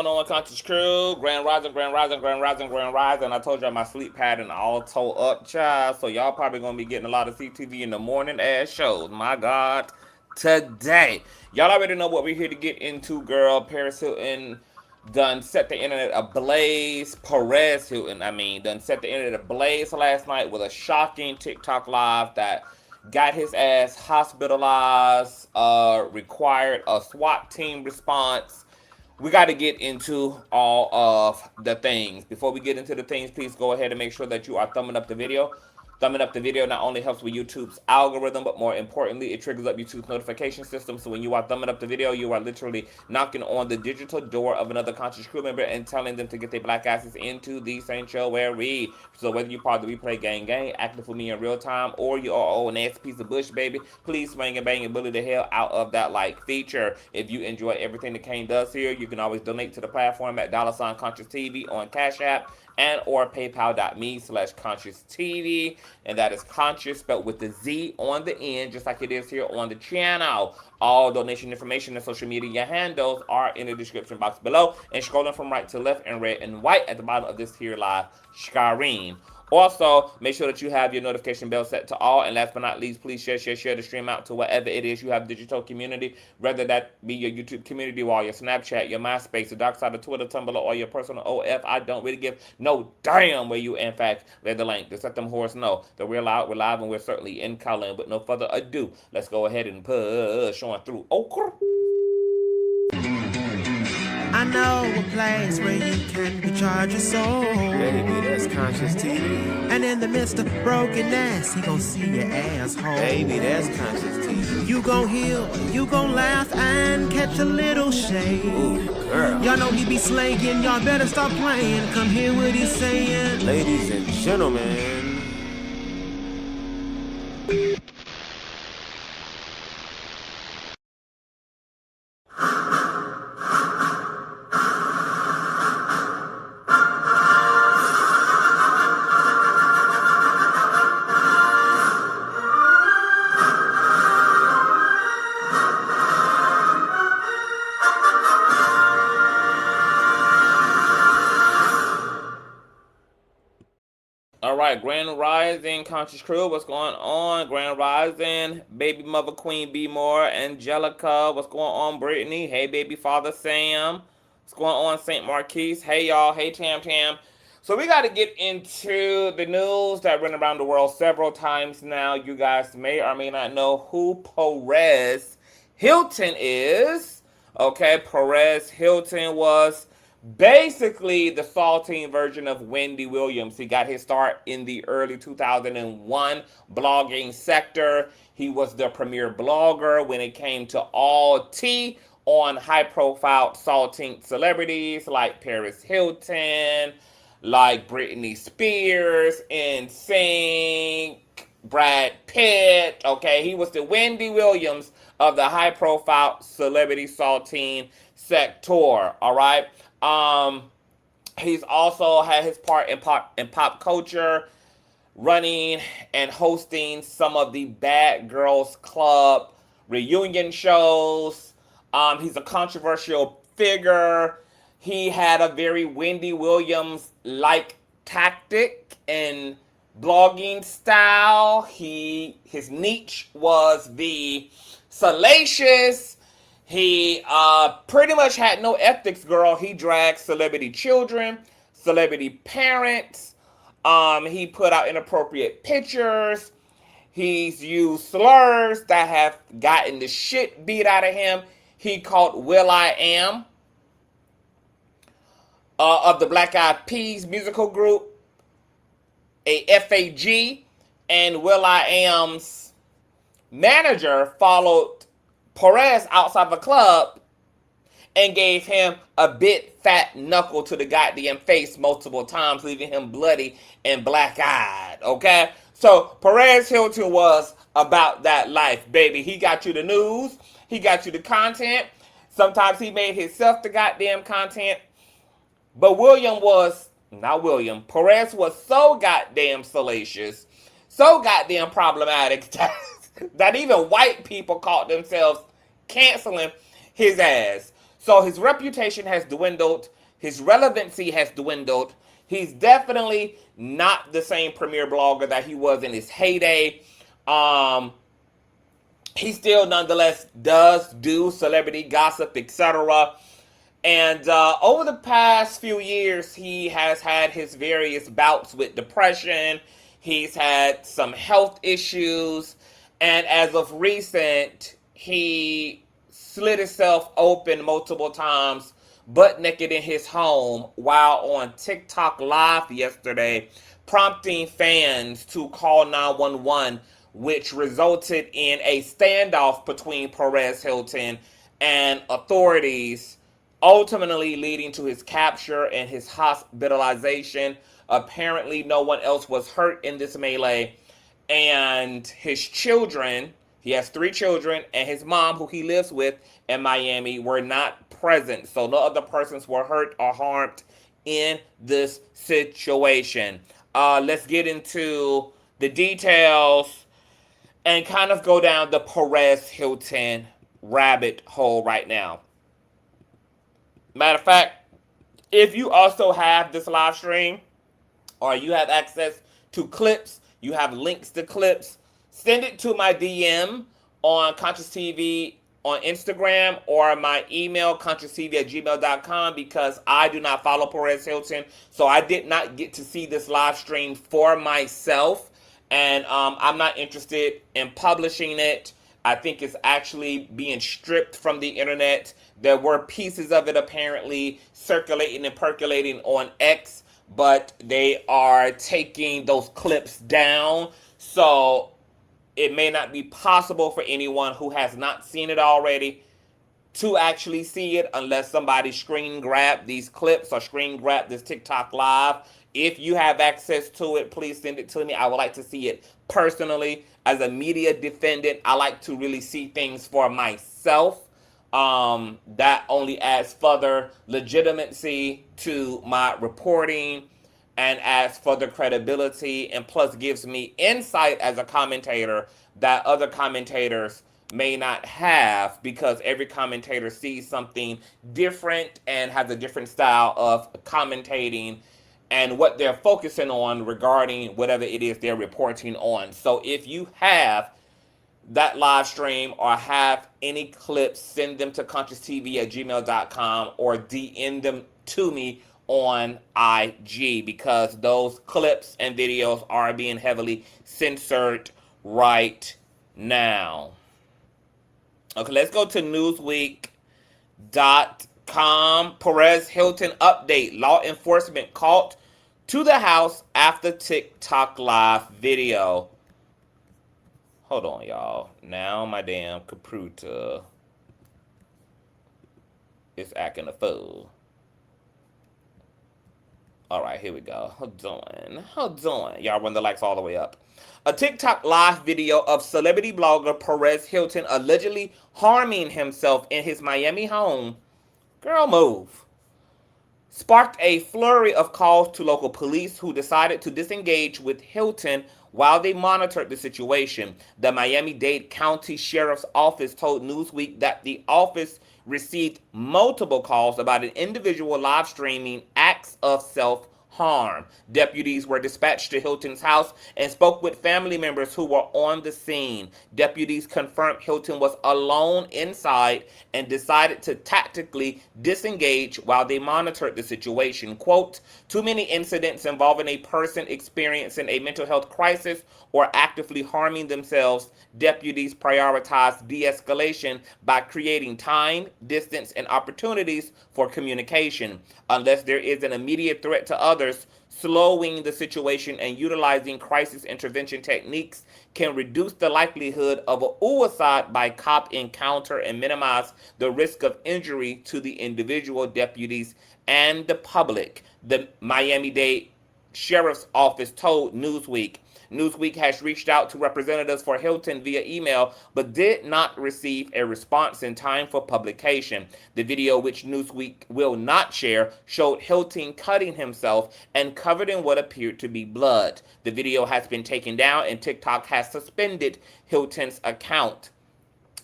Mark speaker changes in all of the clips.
Speaker 1: going on with Conscious Crew? Grand Rising, Grand Rising, Grand Rising, Grand Rising. I told y'all my sleep pattern all toe up, child. So y'all probably gonna be getting a lot of CTV in the morning as shows. My God, today. Y'all already know what we're here to get into, girl. Paris Hilton done set the internet ablaze. Perez Hilton, done set the internet ablaze last night with a shocking TikTok live that got his ass hospitalized, required a SWAT team response. We got to get into all of the things. Before we get into the things, please go ahead and make sure that you are thumbing up the video. Thumbing up the video not only helps with YouTube's algorithm, but more importantly, it triggers up YouTube's notification system. So when you are thumbing up the video, you are literally knocking on the digital door of another Conscious Crew member and telling them to get their black asses into the sanctuary. So whether you're part of the replay gang, acting for me in real time, or you are an ass piece of bush, baby, please swing and bang and bully the hell out of that like feature. If you enjoy everything that Kane does here, you can always donate to the platform at $Consciouztv on Cash App and or paypal.me/Consciouztv. And that is Conscious spelled with the Z on the end, just like it is here on the channel. All donation information and social media handles are in the description box below. And scrolling from right to left in red and white at the bottom of this here live screen. Also, make sure that you have your notification bell set to all. And last but not least, please share the stream out to whatever it is you have digital community, whether that be your YouTube community wall, your Snapchat, your MySpace, the dark side of Twitter, Tumblr, or your personal OF. I don't really give no damn where you, in fact, read the link. Just let them whores know that we're live, and we're certainly in color. And with no further ado, let's go ahead and push on through. Okay.
Speaker 2: I know a place where you can recharge your soul.
Speaker 3: Baby, that's Consciouztv.
Speaker 2: And in the midst of brokenness, he gon' see your asshole.
Speaker 3: Baby, that's Consciouztv.
Speaker 2: You gon' heal, you gon' laugh and catch a little shade.
Speaker 3: Ooh, girl.
Speaker 2: Y'all know he be slaying, y'all better stop playing. Come hear what he's saying.
Speaker 3: Ladies and gentlemen.
Speaker 1: Alright, Grand Rising, Conscious Crew, what's going on? Grand Rising, baby mother Queen B More, Angelica, what's going on? Brittany, hey baby father Sam, what's going on? St. Marquise, hey y'all, hey Tam. So we got to get into the news that went around the world several times now. You guys may or may not know who Perez Hilton is. Okay, Perez Hilton was basically the saltine version of Wendy Williams. He got his start in the early 2001 blogging sector. He was the premier blogger when it came to all tea on high-profile saltine celebrities like Perez Hilton, like Britney Spears, NSYNC, Brad Pitt. Okay, he was the Wendy Williams of the high-profile celebrity saltine sector. All right. He's also had his part in pop culture, running and hosting some of the Bad Girls Club reunion shows. He's a controversial figure. He had a very Wendy Williams-like tactic and blogging style. His niche was the salacious. He pretty much had no ethics, girl. He dragged celebrity children, celebrity parents. He put out inappropriate pictures. He's used slurs that have gotten the shit beat out of him. He called will.i.am of the Black Eyed Peas musical group a FAG, and will.i.am's manager followed Perez outside of a club and gave him a big fat knuckle to the goddamn face multiple times, leaving him bloody and black-eyed, okay? So Perez Hilton was about that life, baby. He got you the news. He got you the content. Sometimes he made himself the goddamn content. But Perez was so goddamn salacious, so goddamn problematic that even white people caught themselves canceling his ass. So his reputation has dwindled. His relevancy has dwindled. He's definitely not the same premier blogger that he was in his heyday. Um, he still nonetheless does do celebrity gossip, etc. And over the past few years, he has had his various bouts with depression. He's had some health issues. And as of recent, he slit himself open multiple times, butt naked in his home, while on TikTok Live yesterday, prompting fans to call 911, which resulted in a standoff between Perez Hilton and authorities, ultimately leading to his capture and his hospitalization. Apparently, no one else was hurt in this melee, and his children, he has 3 children, and his mom, who he lives with in Miami, were not present. So no other persons were hurt or harmed in this situation. Let's get into the details and kind of go down the Perez Hilton rabbit hole right now. Matter of fact, if you also have this live stream or you have access to clips, you have links to clips, send it to my DM on Consciouztv on Instagram or my email, consciouztv@gmail.com, because I do not follow Perez Hilton. So I did not get to see this live stream for myself. And I'm not interested in publishing it. I think it's actually being stripped from the internet. There were pieces of it apparently circulating and percolating on X, but they are taking those clips down. So it may not be possible for anyone who has not seen it already to actually see it unless somebody screen grab these clips or screen grab this TikTok live. If you have access to it, please send it to me. I would like to see it personally. As a media defendant, I like to really see things for myself. That only adds further legitimacy to my reporting and adds further credibility, and plus gives me insight as a commentator that other commentators may not have, because every commentator sees something different and has a different style of commentating and what they're focusing on regarding whatever it is they're reporting on. So if you have that live stream or have any clips, send them to consciouztv@gmail.com or DM them to me on IG, because those clips and videos are being heavily censored right now. Okay, let's go to Newsweek.com. Perez Hilton update. Law enforcement called to the house after TikTok live video. Hold on, y'all. Now my damn computer is acting a fool. All right, here we go. Hold on. Y'all run the likes all the way up. A TikTok live video of celebrity blogger Perez Hilton allegedly harming himself in his Miami home, girl move, sparked a flurry of calls to local police, who decided to disengage with Hilton while they monitored the situation. The Miami-Dade County Sheriff's Office told Newsweek that the office received multiple calls about an individual live streaming acts of self-harm. Deputies were dispatched to Hilton's house and spoke with family members who were on the scene. Deputies confirmed Hilton was alone inside and decided to tactically disengage while they monitored the situation. Quote, "Too many incidents involving a person experiencing a mental health crisis or actively harming themselves. Deputies prioritize de-escalation by creating time, distance, and opportunities for communication. Unless there is an immediate threat to others, slowing the situation and utilizing crisis intervention techniques can reduce the likelihood of a suicide by cop encounter and minimize the risk of injury to the individual, deputies, and the public," the Miami-Dade Sheriff's Office told Newsweek. Newsweek has reached out to representatives for Hilton via email, but did not receive a response in time for publication. The video, which Newsweek will not share, showed Hilton cutting himself and covered in what appeared to be blood. The video has been taken down, and TikTok has suspended Hilton's account.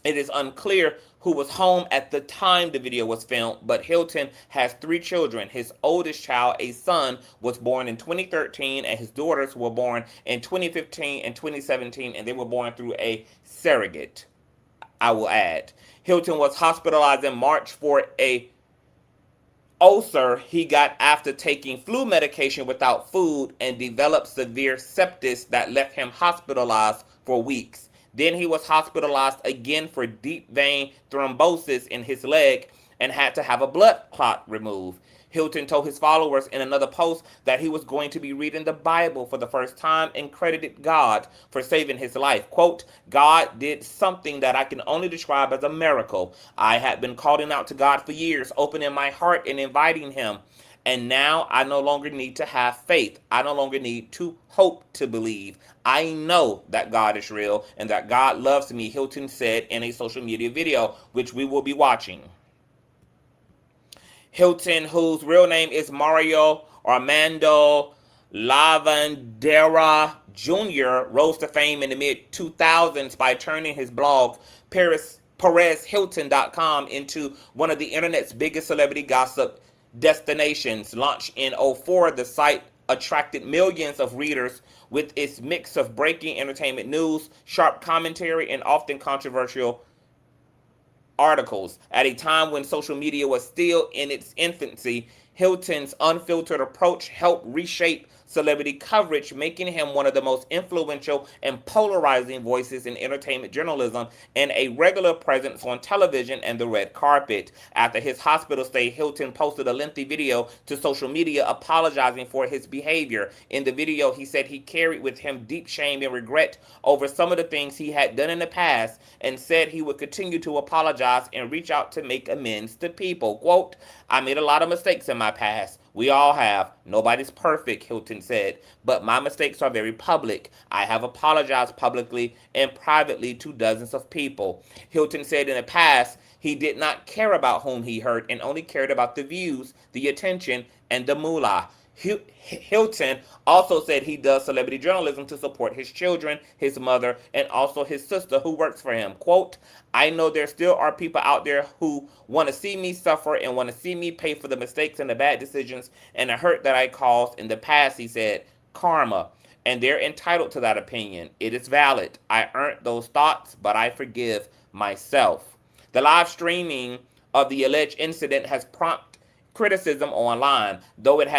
Speaker 1: It is unclear who was home at the time the video was filmed, but Hilton has 3 children. His oldest child, a son, was born in 2013, and his daughters were born in 2015 and 2017, and they were born through a surrogate, I will add. Hilton was hospitalized in March for a ulcer he got after taking flu medication without food and developed severe sepsis that left him hospitalized for weeks. Then he was hospitalized again for deep vein thrombosis in his leg and had to have a blood clot removed. Hilton told his followers in another post that he was going to be reading the Bible for the first time and credited God for saving his life. Quote, God did something that I can only describe as a miracle. I had been calling out to God for years, opening my heart and inviting him. And now I no longer need to have faith. I no longer need to hope to believe. I know that God is real and that God loves me, Hilton said in a social media video, which we will be watching. Hilton, whose real name is Mario Armando Lavandera Jr., rose to fame in the mid-2000s by turning his blog, PerezHilton.com, into one of the internet's biggest celebrity gossip destinations. Launched in 2004, the site attracted millions of readers with its mix of breaking entertainment news, sharp commentary, and often controversial articles. At a time when social media was still in its infancy, Hilton's unfiltered approach helped reshape celebrity coverage, making him one of the most influential and polarizing voices in entertainment journalism and a regular presence on television and the red carpet. After his hospital stay, Hilton posted a lengthy video to social media apologizing for his behavior. In the video, he said he carried with him deep shame and regret over some of the things he had done in the past and said he would continue to apologize and reach out to make amends to people. Quote, I made a lot of mistakes in my past. We all have. Nobody's perfect, Hilton said, but my mistakes are very public. I have apologized publicly and privately to dozens of people. Hilton said in the past, he did not care about whom he hurt and only cared about the views, the attention, and the moolah. Hilton also said he does celebrity journalism to support his children, his mother, and also his sister who works for him. Quote, I know there still are people out there who want to see me suffer and want to see me pay for the mistakes and the bad decisions and the hurt that I caused in the past, he said. Karma. And they're entitled to that opinion. It is valid. I earned those thoughts, but I forgive myself. The live streaming of the alleged incident has prompted criticism online. Though it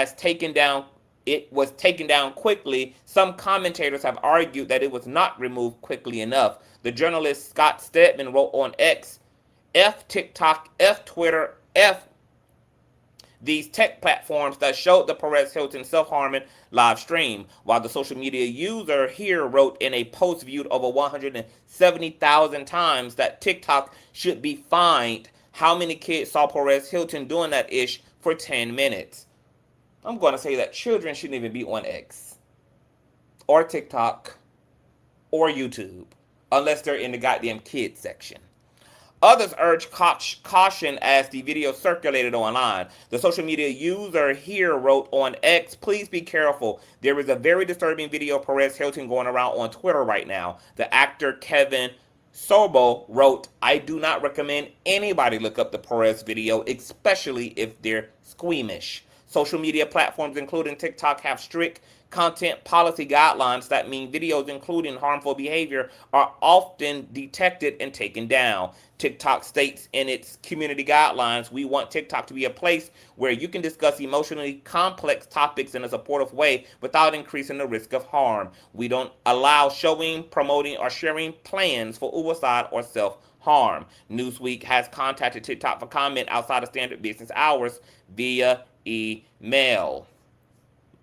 Speaker 1: was taken down quickly, some commentators have argued that it was not removed quickly enough. The journalist Scott Stedman wrote on X, F TikTok, F Twitter, F these tech platforms that showed the Perez Hilton self-harming live stream, while the social media user here wrote in a post viewed over 170,000 times that TikTok should be fined. How many kids saw Perez Hilton doing that ish for 10 minutes? I'm going to say that children shouldn't even be on X or TikTok or YouTube unless they're in the goddamn kids section. Others urged caution as the video circulated online. The social media user here wrote on X, please be careful. There is a very disturbing video of Perez Hilton going around on Twitter right now. The actor Kevin Sorbo wrote, I do not recommend anybody look up the Perez video, especially if they're squeamish. Social media platforms, including TikTok, have strict content policy guidelines that mean videos including harmful behavior are often detected and taken down. TikTok states in its community guidelines, we want TikTok to be a place where you can discuss emotionally complex topics in a supportive way without increasing the risk of harm. We don't allow showing, promoting, or sharing plans for suicide or self-harm. Newsweek has contacted TikTok for comment outside of standard business hours via email.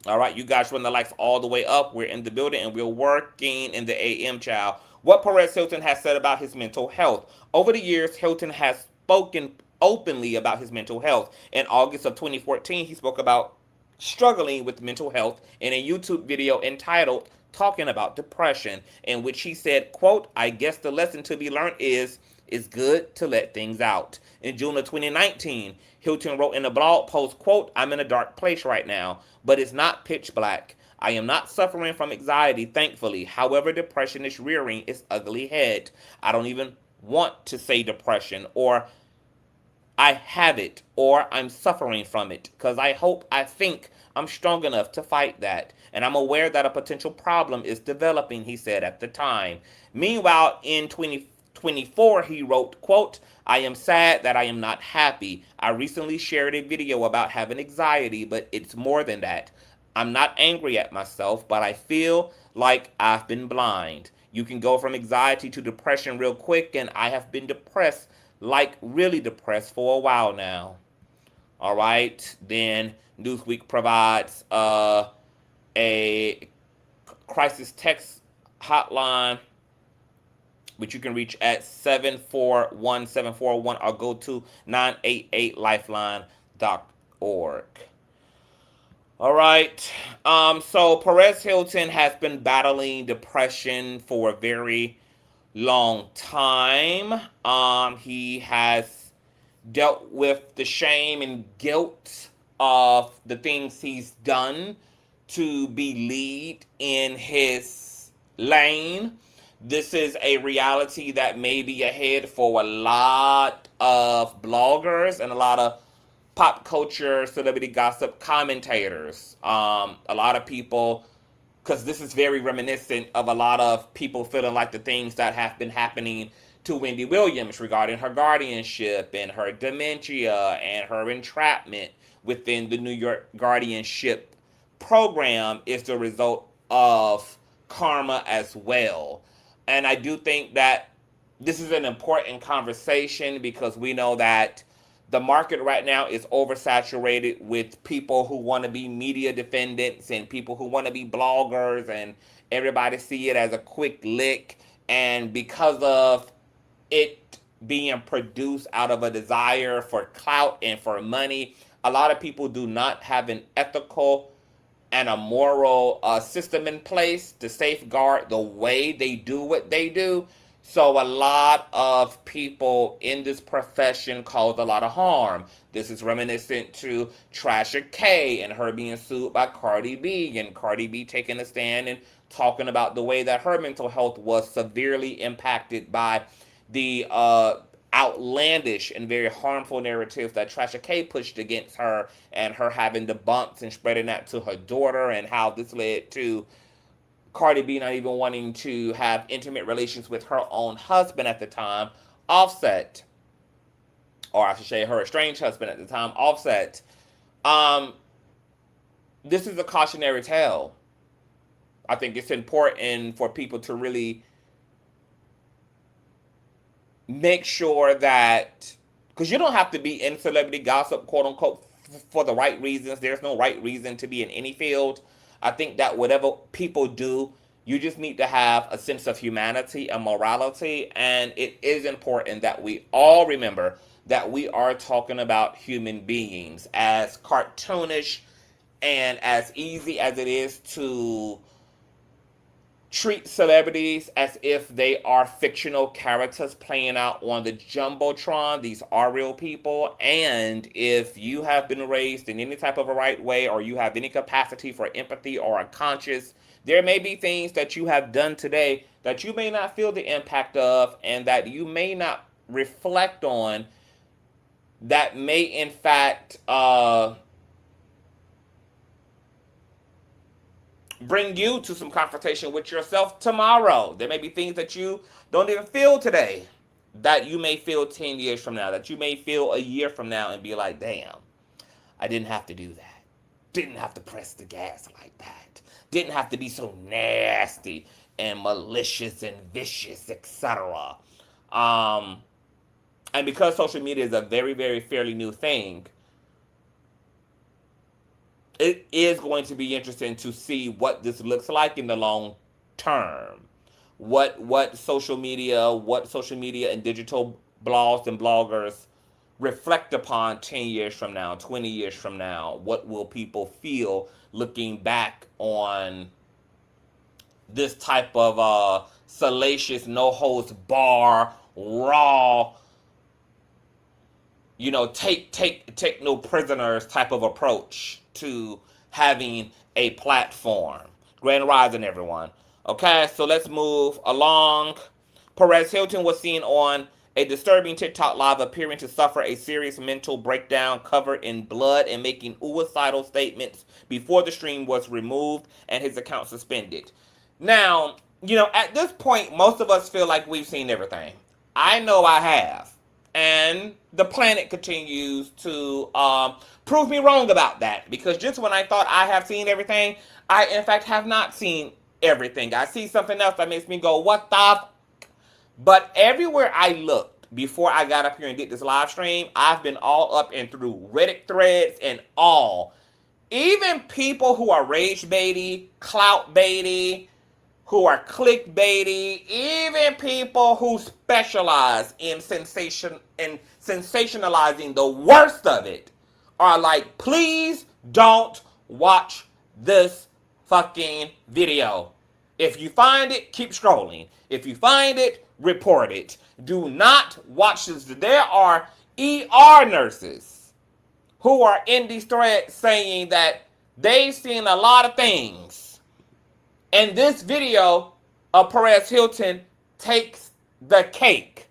Speaker 1: All right, you guys run the lights all the way up. We're in the building and we're working in the AM, child. What Perez Hilton has said about his mental health. Over the years, Hilton has spoken openly about his mental health. In August of 2014, he spoke about struggling with mental health in a YouTube video entitled Talking About Depression, in which he said, quote, I guess the lesson to be learned is it's good to let things out. In June of 2019, Hilton wrote in a blog post, quote, I'm in a dark place right now, but it's not pitch black. I am not suffering from anxiety, thankfully. However, depression is rearing its ugly head. I don't even want to say depression, or I have it, or I'm suffering from it, because I think I'm strong enough to fight that. And I'm aware that a potential problem is developing, he said at the time. Meanwhile, in 2024, he wrote, quote, I am sad that I am not happy. I recently shared a video about having anxiety, but it's more than that. I'm not angry at myself, but I feel like I've been blind. You can go from anxiety to depression real quick, and I have been depressed, like really depressed for a while now. All right. Then Newsweek provides a crisis text hotline, which you can reach at 741-741, or go to 988lifeline.org. All right. So Perez Hilton has been battling depression for a very long time. He has dealt with the shame and guilt of the things he's done to be lead in his lane. This is a reality that may be ahead for a lot of bloggers and a lot of pop culture, celebrity gossip commentators. A lot of people, because this is very reminiscent of a lot of people feeling like the things that have been happening to Wendy Williams regarding her guardianship and her dementia and her entrapment within the New York guardianship program is the result of karma as well. And I do think that this is an important conversation, because we know that the market right now is oversaturated with people who want to be media defendants and people who want to be bloggers, and everybody see it as a quick lick. And because of it being produced out of a desire for clout and for money, a lot of people do not have an ethical and a moral system in place to safeguard the way they do what they do. So a lot of people in this profession cause a lot of harm. This is reminiscent to Trasha K and her being sued by Cardi B, and Cardi B taking a stand and talking about the way that her mental health was severely impacted by the outlandish and very harmful narratives that Trasha K pushed against her, and her having the bumps and spreading that to her daughter, and how this led to Cardi B not even wanting to have intimate relations with her own husband at the time, Offset, or I should say her estranged husband at the time, Offset. Um, this is a cautionary tale. I think it's important for people to really make sure that, because you don't have to be in celebrity gossip, quote unquote, for the right reasons. There's no right reason to be in any field. I think that whatever people do, you just need to have a sense of humanity and morality. And it is important that we all remember that we are talking about human beings. As cartoonish and as easy as it is to treat celebrities as if they are fictional characters playing out on the Jumbotron, these are real people. And if you have been raised in any type of a right way, or you have any capacity for empathy or a conscience, there may be things that you have done today that you may not feel the impact of, and that you may not reflect on, that may in fact bring you to some confrontation with yourself tomorrow. There may be things that you don't even feel today that you may feel 10 years from now, that you may feel a year from now, and be like, damn, I didn't have to do that. Didn't have to press the gas like that. Didn't have to be so nasty and malicious and vicious, etc. And because social media is a very, very fairly new thing, it is going to be interesting to see what this looks like in the long term. What social media and digital blogs and bloggers reflect upon 10 years from now, 20 years from now. What will people feel looking back on this type of salacious, no holds bar, raw, take no prisoners type of approach to having a platform. Grand Rising, everyone. Okay, so let's move along. Perez Hilton was seen on A disturbing TikTok live appearing to suffer a serious mental breakdown, covered in blood and making suicidal statements before the stream was removed and his account suspended. Now, at this point, most of us feel like we've seen everything. I know I have. And the planet continues to prove me wrong about that. Because just when I thought I have seen everything, I in fact have not seen everything. I see something else that makes me go, what the But everywhere I looked before I got up here and did this live stream, I've been all up and through Reddit threads and all. Even people who are rage baity, clout baity, who are clickbaity, even people who specialize in sensationalizing the worst of it are like, please don't watch this fucking video. If you find it, keep scrolling. If you find it, report it. Do not watch this. There are ER nurses who are in these threads saying that they've seen a lot of things. And this video of Perez Hilton takes the cake.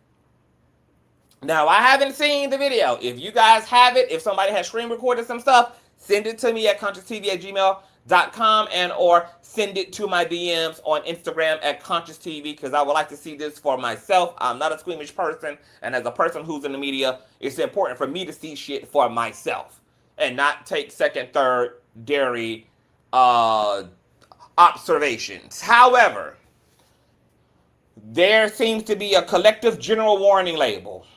Speaker 1: Now, I haven't seen the video. If you guys have it, if somebody has screen recorded some stuff, send it to me at consciouztv@gmail.com and or send it to my DMs on Instagram at Consciouztv, because I would like to see this for myself. I'm not a squeamish person, and as a person who's in the media, it's important for me to see shit for myself and not take second, third, dairy observations. However, there seems to be a collective general warning label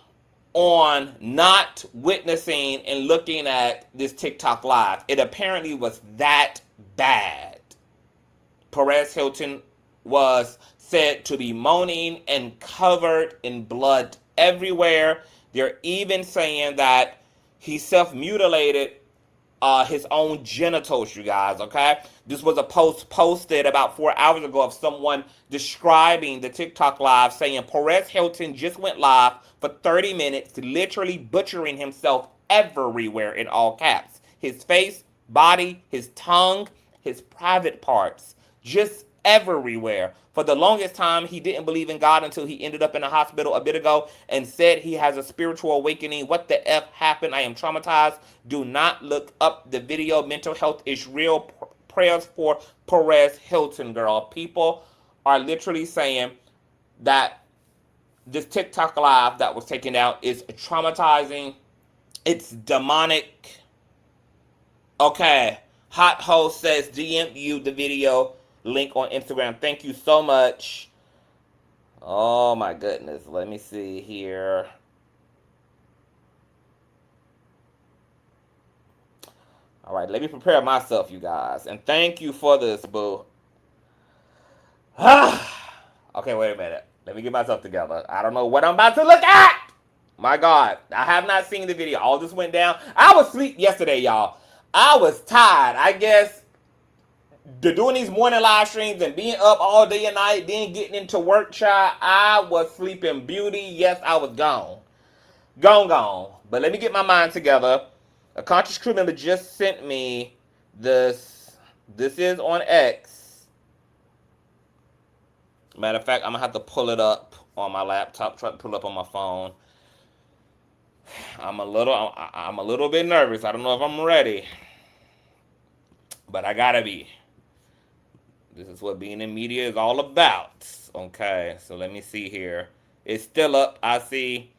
Speaker 1: on not witnessing and looking at this TikTok live. It apparently was that bad. Perez Hilton was said to be moaning and covered in blood everywhere. They're even saying that he self-mutilated his own genitals, you guys, okay? This was a post posted about 4 hours ago of someone describing the TikTok live, saying Perez Hilton just went live for 30 minutes, literally butchering himself everywhere in all caps. His face, body, his tongue, his private parts, just everywhere. For the longest time, he didn't believe in God until he ended up in a hospital a bit ago and said he has a spiritual awakening. What the F happened? I am traumatized. Do not look up the video. Mental health is real. Prayers for Perez Hilton, girl. People are literally saying that this TikTok live that was taken out is traumatizing. It's demonic. Okay. Hot Host says DM you the video link on Instagram. Thank you so much. Oh my goodness. Let me see here. All right, let me prepare myself, you guys. And thank you for this, boo. Okay, wait a minute. Let me get myself together. I don't know what I'm about to look at. My God, I have not seen the video. All this went down. I was asleep yesterday, y'all. I was tired. I guess doing these morning live streams and being up all day and night, then getting into work, child, I was sleeping beauty. Yes, I was gone. Gone. But let me get my mind together. A conscious crew member just sent me this. This is on X. Matter of fact, I'm going to have to pull it up on my laptop, try to pull it up on my phone. I'm a little bit nervous. I don't know if I'm ready. But I gotta be. This is what being in media is all about. Okay, so let me see here. It's still up. I see.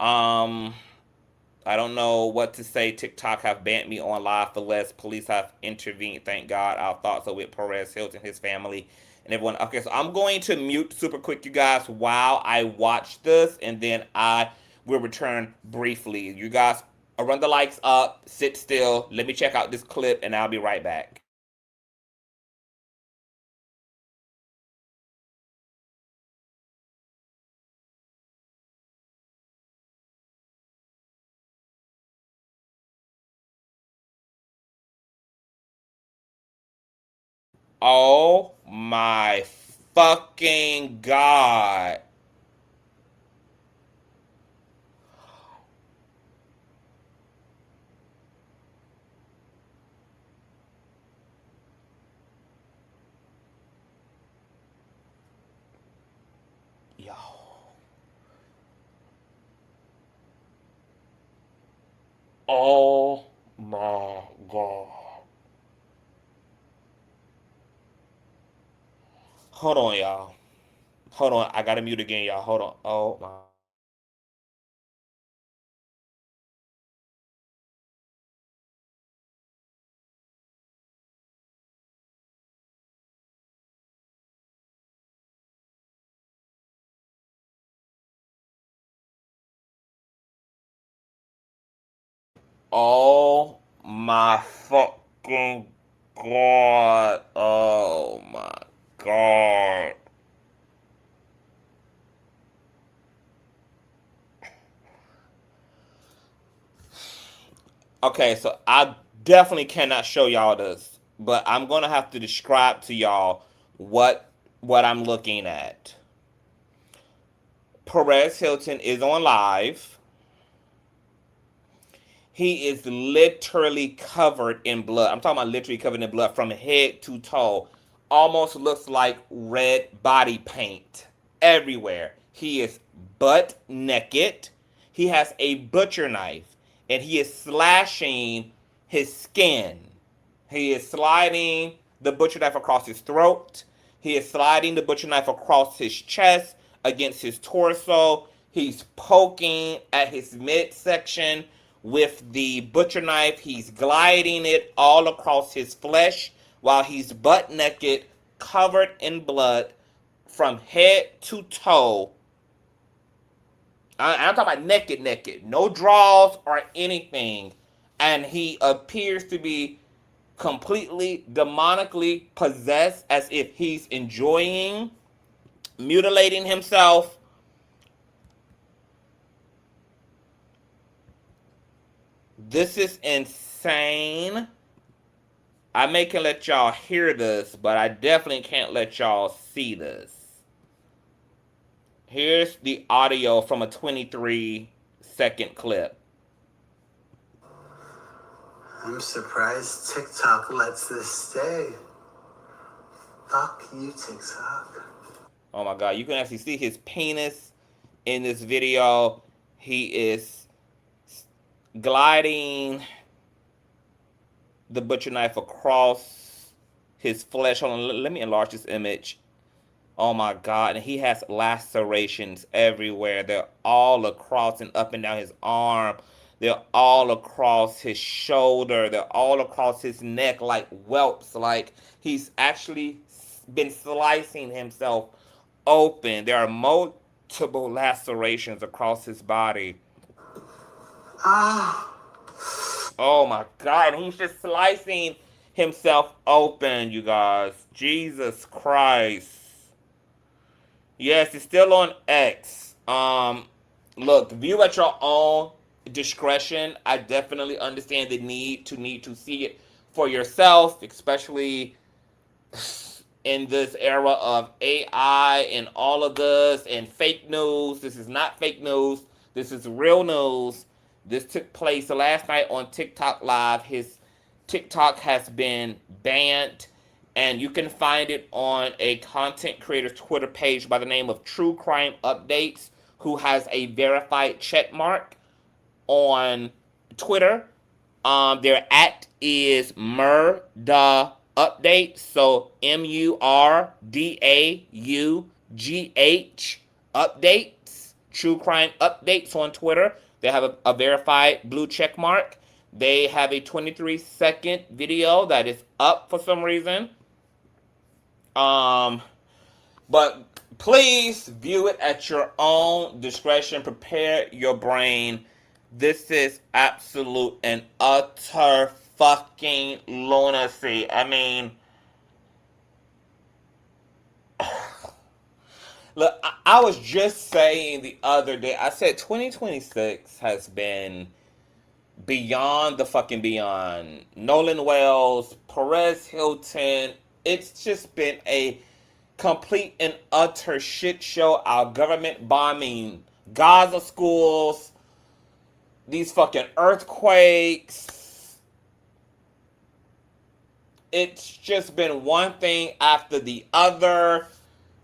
Speaker 1: I don't know what to say. TikTok have banned me on live for less. Police have intervened. Thank God. Our thoughts are with Perez Hilton, his family, and everyone. Okay, so I'm going to mute super quick, you guys, while I watch this, and then I will return briefly. You guys, run the likes up, sit still. Let me check out this clip, and I'll be right back. Oh my fucking God. Yo. Oh my god. Hold on, y'all. Hold on. I gotta mute again, y'all. Hold on. Oh my. Oh my fucking god. Oh my god. Okay, so I definitely cannot show y'all this, but I'm gonna have to describe to y'all what what I'm looking at. Perez Hilton is on live. He is literally covered in blood. I'm talking about literally covered in blood from head to toe. Almost looks like red body paint everywhere. He is butt naked. He has a butcher knife and he is slashing his skin. He is sliding the butcher knife across his throat. He is sliding the butcher knife across his chest, against his torso. He's poking at his midsection with the butcher knife. He's gliding it all across his flesh while he's butt naked, covered in blood from head to toe. I'm talking about naked, naked. No draws or anything. And he appears to be completely demonically possessed, as if he's enjoying mutilating himself. This is insane. I may can let y'all hear this, but I definitely can't let y'all see this. Here's the audio from a 23-second clip.
Speaker 4: I'm surprised TikTok lets this stay. Fuck you, TikTok.
Speaker 1: Oh my god, you can actually see his penis in this video. He is gliding the butcher knife across his flesh. Hold on, let me enlarge this image. Oh my god, and he has lacerations everywhere. They're all across and up and down his arm. They're all across his shoulder. They're all across his neck like whelps. Like he's actually been slicing himself open. There are multiple lacerations across his body.
Speaker 4: Ah.
Speaker 1: Oh my god, and he's just slicing himself open, you guys. Jesus Christ. Yes, it's still on X. Look, view at your own discretion. I definitely understand the need to see it for yourself, especially in this era of AI and all of this and fake news. This is not fake news. This is real news. This took place last night on TikTok Live. His TikTok has been banned, and you can find it on a content creator's Twitter page by the name of True Crime Updates, who has a verified check mark on Twitter. Their at is Murda Updates. So MURDAUGH Updates. True Crime Updates on Twitter. They have a verified blue check mark. They have a 23-second video that is up for some reason. But please view it at your own discretion. Prepare your brain. This is absolute and utter fucking lunacy. I mean, look, I was just saying the other day, I said 2026 has been beyond the fucking beyond. Nolan Wells, Perez Hilton, it's just been a complete and utter shit show. Our government bombing Gaza schools, these fucking earthquakes. It's just been one thing after the other.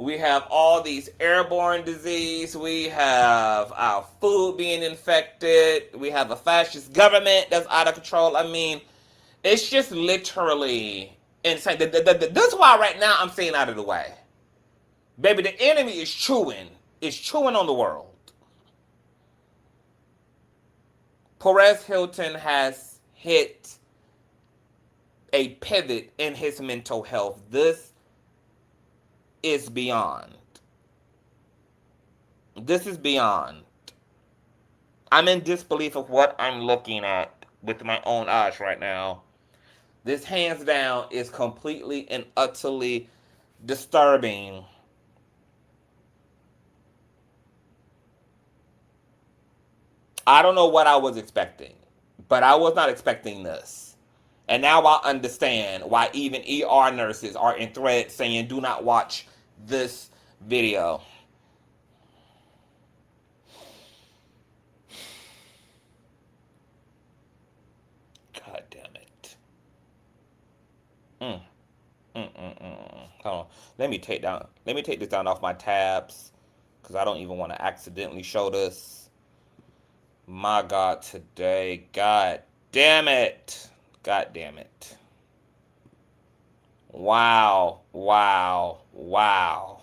Speaker 1: We have all these airborne disease. We have our food being infected. We have a fascist government that's out of control. I mean, it's just literally insane. This is why right now I'm staying out of the way. Baby, the enemy is chewing. It's chewing on the world. Perez Hilton has hit a pivot in his mental health. This is beyond. This is beyond. I'm in disbelief of what I'm looking at with my own eyes right now. This, hands down, is completely and utterly disturbing. I don't know what I was expecting, but I was not expecting this. And now I understand why even ER nurses are in thread saying, do not watch this video. God damn it. Hold on. Let me take this down off my tabs, because I don't even want to accidentally show this. My God, today. God damn it. God damn it. Wow. Wow. Wow.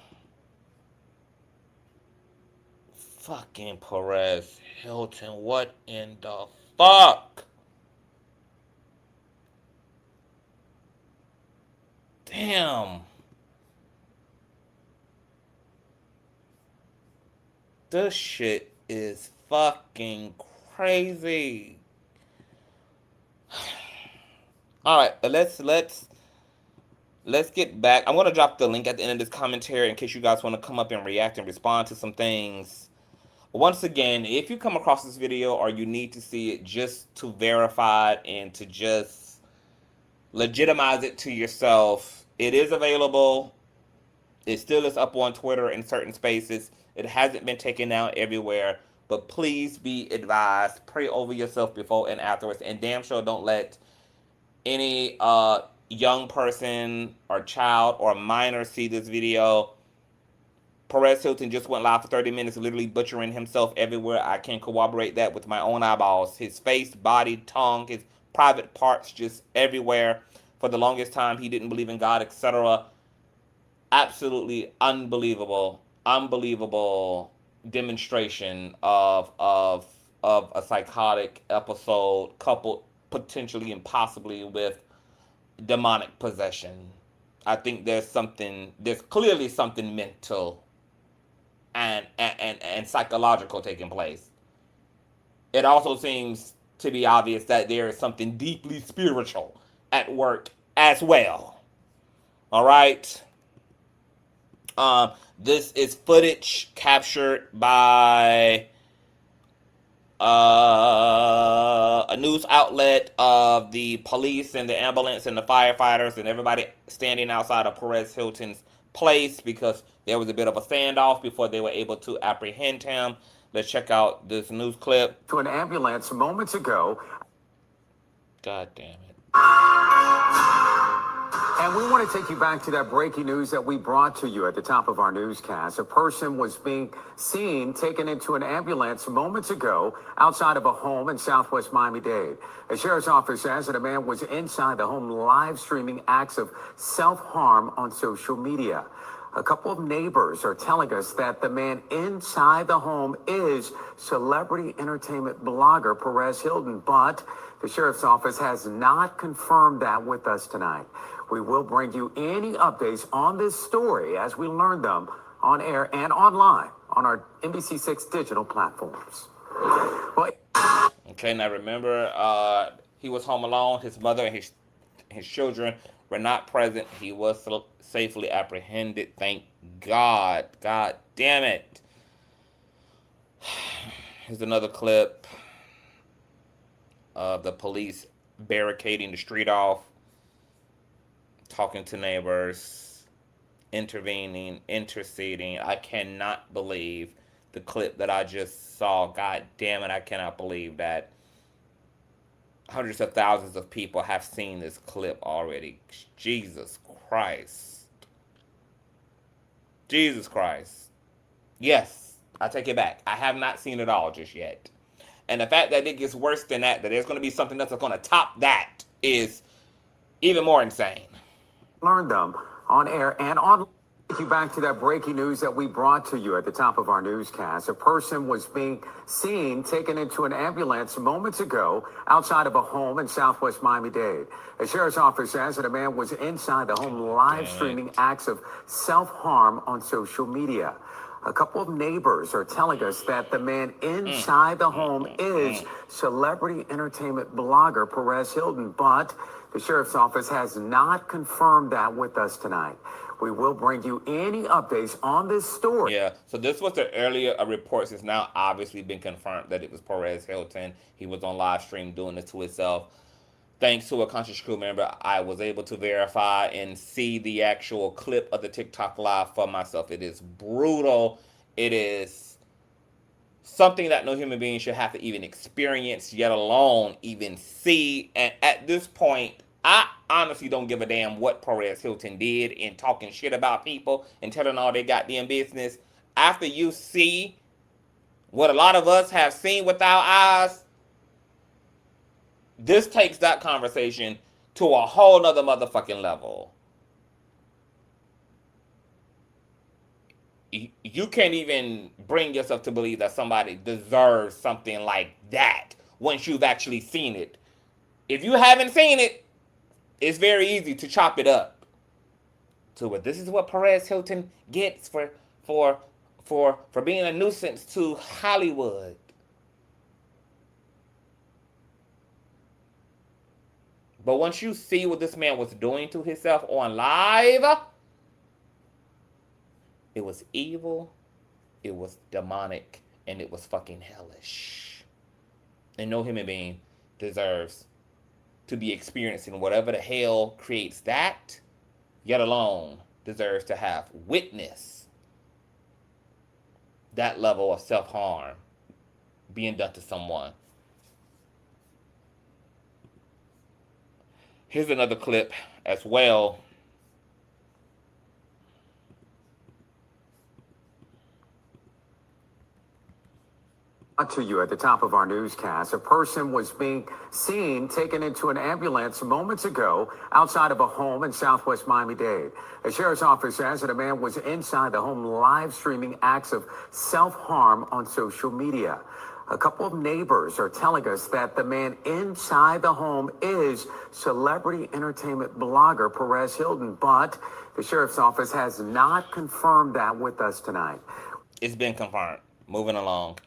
Speaker 1: Fucking Perez Hilton. What in the fuck? Damn. This shit is fucking crazy. All right, let's get back. I'm gonna drop the link at the end of this commentary in case you guys want to come up and react and respond to some things. Once again, if you come across this video or you need to see it just to verify it and to just legitimize it to yourself, it is available. It still is up on Twitter in certain spaces. It hasn't been taken down everywhere. But please be advised, pray over yourself before and afterwards. And damn sure don't let any young person or child or minor see this video. Perez Hilton just went live for 30 minutes, literally butchering himself everywhere. I can corroborate that with my own eyeballs. His face, body, tongue, his private parts just everywhere. For the longest time, he didn't believe in God, etc. Absolutely unbelievable demonstration of a psychotic episode coupled potentially and possibly with demonic possession. I think there's clearly something mental and psychological taking place. It also seems to be obvious that there is something deeply spiritual at work as well. All right. This is footage captured by a news outlet of the police and the ambulance and the firefighters and everybody standing outside of Perez Hilton's place because there was a bit of a standoff before they were able to apprehend him. Let's check out this news clip.
Speaker 5: To an ambulance moments ago.
Speaker 1: God damn it.
Speaker 5: And we want to take you back to that breaking news that we brought to you at the top of our newscast. A person was being seen taken into an ambulance moments ago outside of a home in southwest Miami-Dade. A sheriff's office says that a man was inside the home live streaming acts of self-harm on social media. A couple of neighbors are telling us that the man inside the home is celebrity entertainment blogger Perez Hilton, but the sheriff's office has not confirmed that with us tonight. We will bring you any updates on this story as we learn them on air and online on our NBC6 digital platforms. Well,
Speaker 1: okay, now remember, he was home alone. His mother and his children were not present. He was safely apprehended. Thank God. God damn it. Here's another clip of the police barricading the street off, talking to neighbors, intervening, interceding. I cannot believe the clip that I just saw. God damn it, I cannot believe that hundreds of thousands of people have seen this clip already. Jesus Christ. Jesus Christ. Yes, I take it back. I have not seen it all just yet. And the fact that it gets worse than that there's going to be something that's going to top that, is even more insane.
Speaker 5: Learned them on air and on. Take you back to that breaking news that we brought to you at the top of our newscast. A person was being seen taken into an ambulance moments ago outside of a home in southwest Miami-Dade. A sheriff's office says that a man was inside the home live streaming acts of self-harm on social media. A couple of neighbors are telling us that the man inside the home is celebrity entertainment blogger Perez Hilton, but the sheriff's office has not confirmed that with us tonight. We will bring you any updates on this story.
Speaker 1: Yeah, so this was the earlier reports. It's now obviously been confirmed that it was Perez Hilton. He was on live stream doing this to himself. Thanks to a Conscious crew member, I was able to verify and see the actual clip of the TikTok live for myself. It is brutal. It is something that no human being should have to even experience, yet alone even see. And at this point, I honestly don't give a damn what Perez Hilton did in talking shit about people and telling all their goddamn business. After you see what a lot of us have seen with our eyes, this takes that conversation to a whole nother motherfucking level. You can't even bring yourself to believe that somebody deserves something like that once you've actually seen it. If you haven't seen it, it's very easy to chop it up to what this is what Perez Hilton gets for being a nuisance to Hollywood. But once you see what this man was doing to himself on live, it was evil, it was demonic, and it was fucking hellish. And no human being deserves to be experiencing whatever the hell creates that, yet alone deserves to have witness that level of self-harm being done to someone. Here's another clip as well.
Speaker 5: To you at the top of our newscast, a person was being seen taken into an ambulance moments ago outside of a home in southwest Miami-Dade. A sheriff's office says that a man was inside the home live streaming acts of self-harm on social media. A couple of neighbors are telling us that the man inside the home is celebrity entertainment blogger Perez Hilton, but the sheriff's office has not confirmed that with us tonight.
Speaker 1: It's been confirmed. Moving along.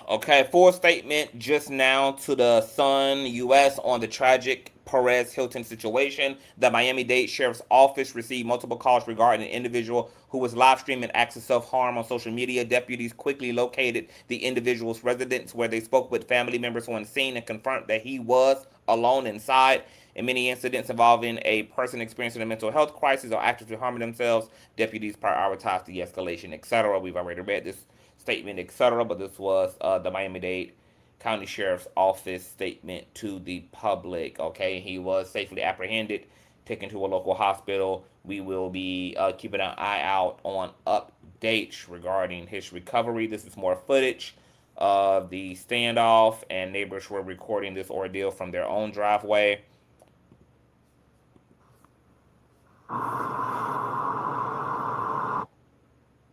Speaker 1: Okay, full statement just now to the Sun U.S. on the tragic Perez Hilton situation. The Miami-Dade Sheriff's Office received multiple calls regarding an individual who was live streaming acts of self-harm on social media. Deputies quickly located the individual's residence, where they spoke with family members on scene and confirmed that he was alone inside. In many incidents involving a person experiencing a mental health crisis or actively harming themselves, deputies prioritize de-escalation, etc. We've already read this statement, etc., but this was the Miami-Dade County Sheriff's Office statement to the public. Okay, he was safely apprehended, taken to a local hospital. We will be keeping an eye out on updates regarding his recovery. This is more footage of the standoff, and neighbors were recording this ordeal from their own driveway.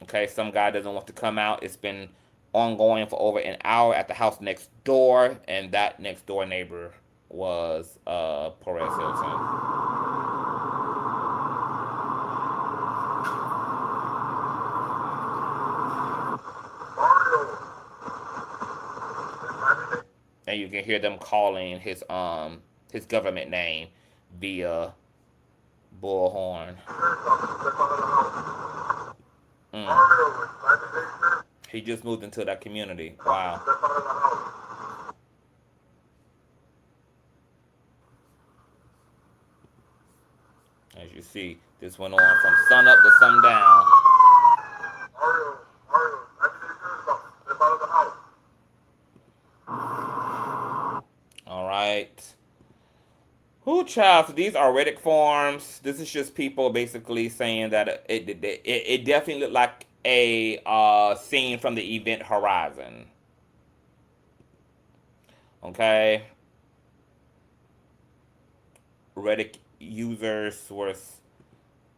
Speaker 1: Okay, some guy doesn't want to come out. It's been ongoing for over an hour at the house next door, and that next door neighbor was Perez Hilton. And you can hear them calling his government name via bullhorn. He just moved into that community. Wow. As you see, this went on from sun up to sundown. All right. Whew, child. So these are Reddit forums. This is just people basically saying that it definitely looked like a scene from the Event Horizon. Okay, Reddit users were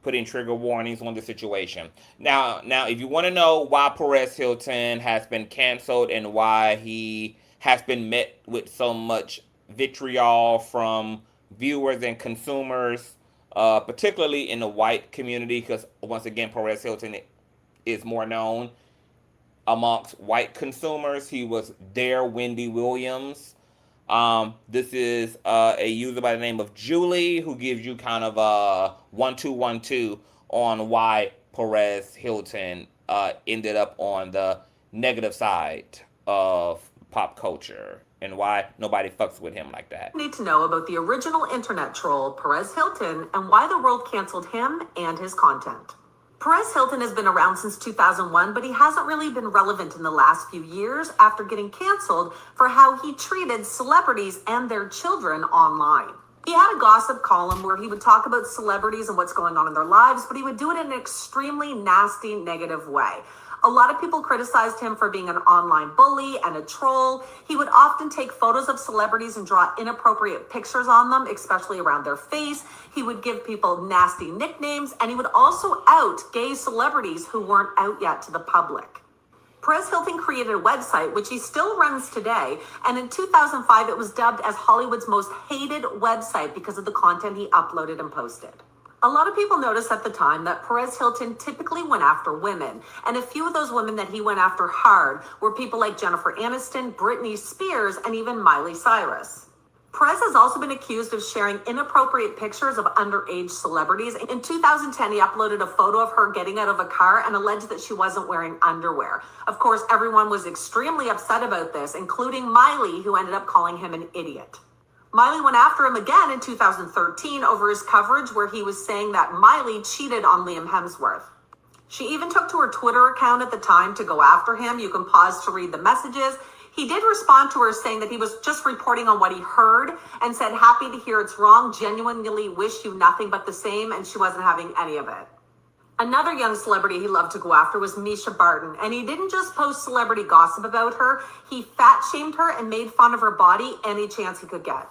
Speaker 1: putting trigger warnings on the situation. Now, if you want to know why Perez Hilton has been canceled and why he has been met with so much vitriol from viewers and consumers, particularly in the white community, because once again, Perez Hilton is more known amongst white consumers. He was their Wendy Williams. This is a user by the name of Julie who gives you kind of a 1-2-1-2 on why Perez Hilton ended up on the negative side of pop culture and why nobody fucks with him like that.
Speaker 6: Need to know about the original internet troll Perez Hilton and why the world canceled him and his content. Perez Hilton has been around since 2001, but he hasn't really been relevant in the last few years after getting canceled for how he treated celebrities and their children online. He had a gossip column where he would talk about celebrities and what's going on in their lives, but he would do it in an extremely nasty, negative way. A lot of people criticized him for being an online bully and a troll. He would often take photos of celebrities and draw inappropriate pictures on them, especially around their face. He would give people nasty nicknames, and he would also out gay celebrities who weren't out yet to the public. Perez Hilton created a website, which he still runs today, and in 2005, it was dubbed as Hollywood's most hated website because of the content he uploaded and posted. A lot of people noticed at the time that Perez Hilton typically went after women, and a few of those women that he went after hard were people like Jennifer Aniston, Britney Spears, and even Miley Cyrus. Perez has also been accused of sharing inappropriate pictures of underage celebrities. In 2010, he uploaded a photo of her getting out of a car and alleged that she wasn't wearing underwear. Of course, everyone was extremely upset about this, including Miley, who ended up calling him an idiot. Miley went after him again in 2013 over his coverage where he was saying that Miley cheated on Liam Hemsworth. She even took to her Twitter account at the time to go after him. You can pause to read the messages. He did respond to her saying that he was just reporting on what he heard and said, happy to hear it's wrong, genuinely wish you nothing but the same, and she wasn't having any of it. Another young celebrity he loved to go after was Misha Barton, and he didn't just post celebrity gossip about her, he fat-shamed her and made fun of her body any chance he could get.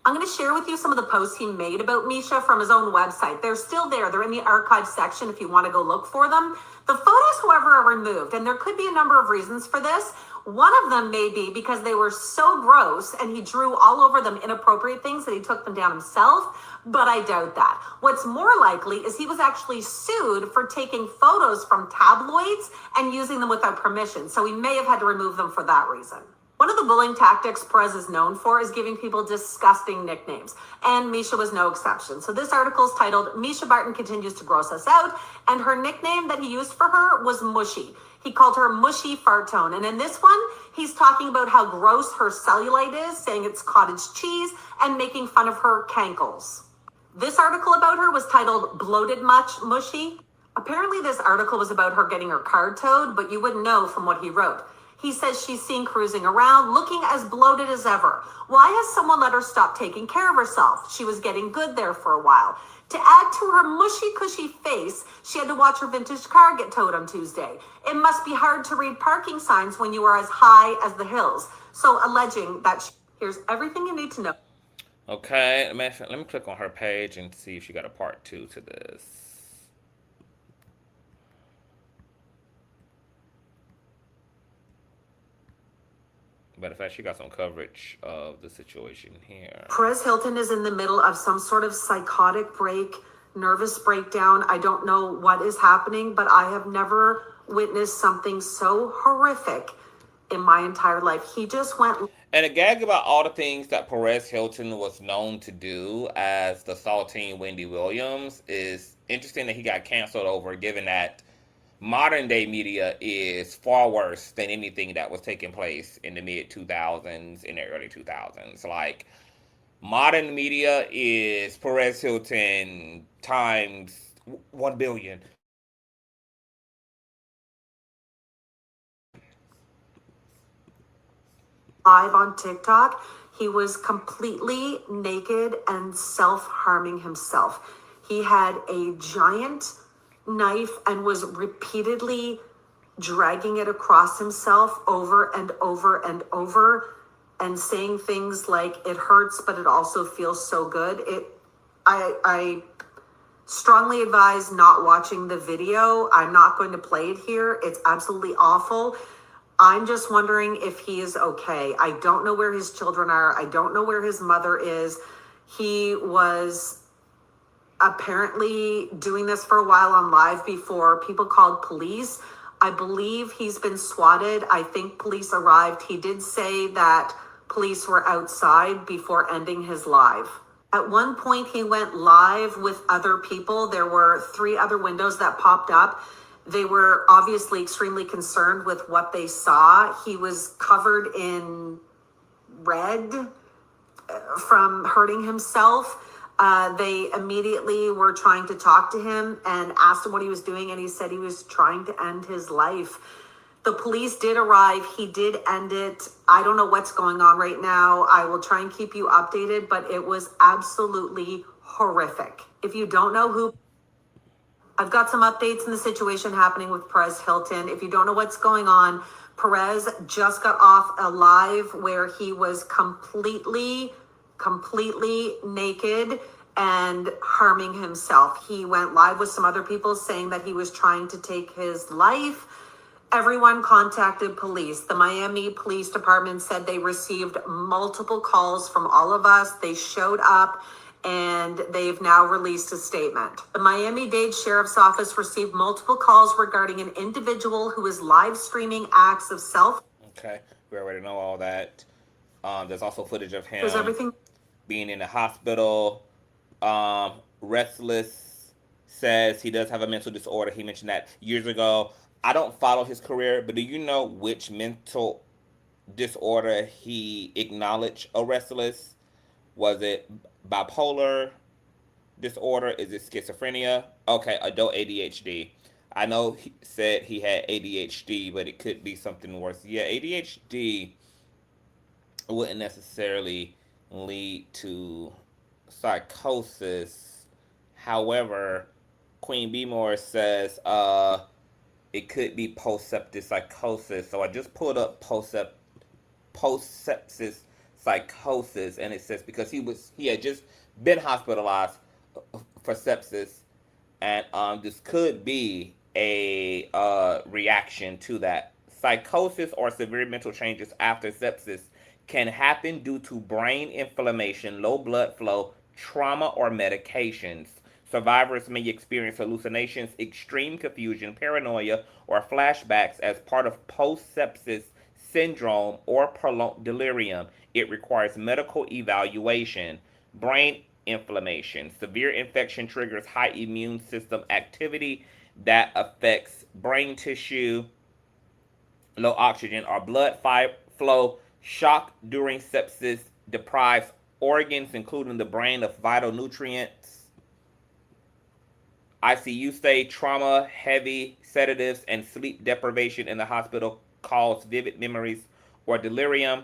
Speaker 6: I'm going to share with you some of the posts he made about Misha from his own website. They're still there. They're in the archive section if you want to go look for them. The photos, however, are removed, and there could be a number of reasons for this. One of them may be because they were so gross and he drew all over them inappropriate things that he took them down himself, but I doubt that. What's more likely is he was actually sued for taking photos from tabloids and using them without permission, so he may have had to remove them for that reason. One of the bullying tactics Perez is known for is giving people disgusting nicknames, and Misha was no exception. So this article is titled, Misha Barton Continues to Gross Us Out, and her nickname that he used for her was Mushy. He called her Mushy Fartone, and in this one, he's talking about how gross her cellulite is, saying it's cottage cheese, and making fun of her cankles. This article about her was titled, Bloated Much Mushy. Apparently this article was about her getting her car towed, but you wouldn't know from what he wrote. He says she's seen cruising around, looking as bloated as ever. Why has someone let her stop taking care of herself? She was getting good there for a while. To add to her mushy, cushy face, she had to watch her vintage car get towed on Tuesday. It must be hard to read parking signs when you are as high as the hills. So alleging that here's everything you need to know.
Speaker 1: Okay, let me click on her page and see if she got a part 2 to this. Matter of fact, she got some coverage of the situation here.
Speaker 6: Perez Hilton is in the middle of some sort of psychotic break, nervous breakdown. I don't know what is happening, but I have never witnessed something so horrific in my entire life. He just went...
Speaker 1: And a gag about all the things that Perez Hilton was known to do as the saltine Wendy Williams is interesting that he got canceled over, given that modern day media is far worse than anything that was taking place in the mid 2000s, in the early 2000s. Like, modern media is Perez Hilton times 1 billion.
Speaker 6: Live on TikTok. He was completely naked and self-harming himself. He had a giant knife and was repeatedly dragging it across himself over and over and over, and saying things like, it hurts, but it also feels so good. I strongly advise not watching the video. I'm not going to play it here. It's absolutely awful. I'm just wondering if he is okay. I don't know where his children are. I don't know where his mother is. He was apparently doing this for a while on live before people called police. I believe he's been swatted. I think police arrived. He did say that police were outside before ending his live. At one point, he went live with other people. There were 3 other windows that popped up. They were obviously extremely concerned with what they saw. He was covered in red from hurting himself. They immediately were trying to talk to him and asked him what he was doing, and he said he was trying to end his life. The police did arrive. He did end it. I don't know what's going on right now. I will try and keep you updated, but it was absolutely horrific. If you don't know who, I've got some updates in the situation happening with Perez Hilton. If you don't know what's going on, Perez just got off a live where he was completely naked and harming himself. He went live with some other people saying that he was trying to take his life. Everyone contacted police. The Miami Police Department said they received multiple calls from all of us. They showed up and they've now released a statement. The Miami-Dade Sheriff's Office received multiple calls regarding an individual who is live streaming acts of self.
Speaker 1: Okay, we already know all that. There's also footage of him
Speaker 6: There's everything
Speaker 1: being in the hospital. Restless says he does have a mental disorder. He mentioned that years ago. I don't follow his career, but do you know which mental disorder he acknowledged a Restless? Was it bipolar disorder? Is it schizophrenia? Okay, adult ADHD. I know he said he had ADHD, but it could be something worse. Yeah, ADHD wouldn't necessarily lead to psychosis. However, Queen B More says it could be post-sepsis psychosis. So I just pulled up post-sepsis psychosis, and it says because he had just been hospitalized for sepsis, and this could be a reaction to that. Psychosis or severe mental changes after sepsis can happen due to brain inflammation, low blood flow, trauma, or medications. Survivors may experience hallucinations, extreme confusion, paranoia, or flashbacks as part of post-sepsis syndrome or prolonged delirium. It requires medical evaluation. Brain inflammation. Severe infection triggers high immune system activity that affects brain tissue. Low oxygen or blood flow. Shock during sepsis deprives organs, including the brain, of vital nutrients. ICU stay, trauma, heavy sedatives, and sleep deprivation in the hospital cause vivid memories or delirium.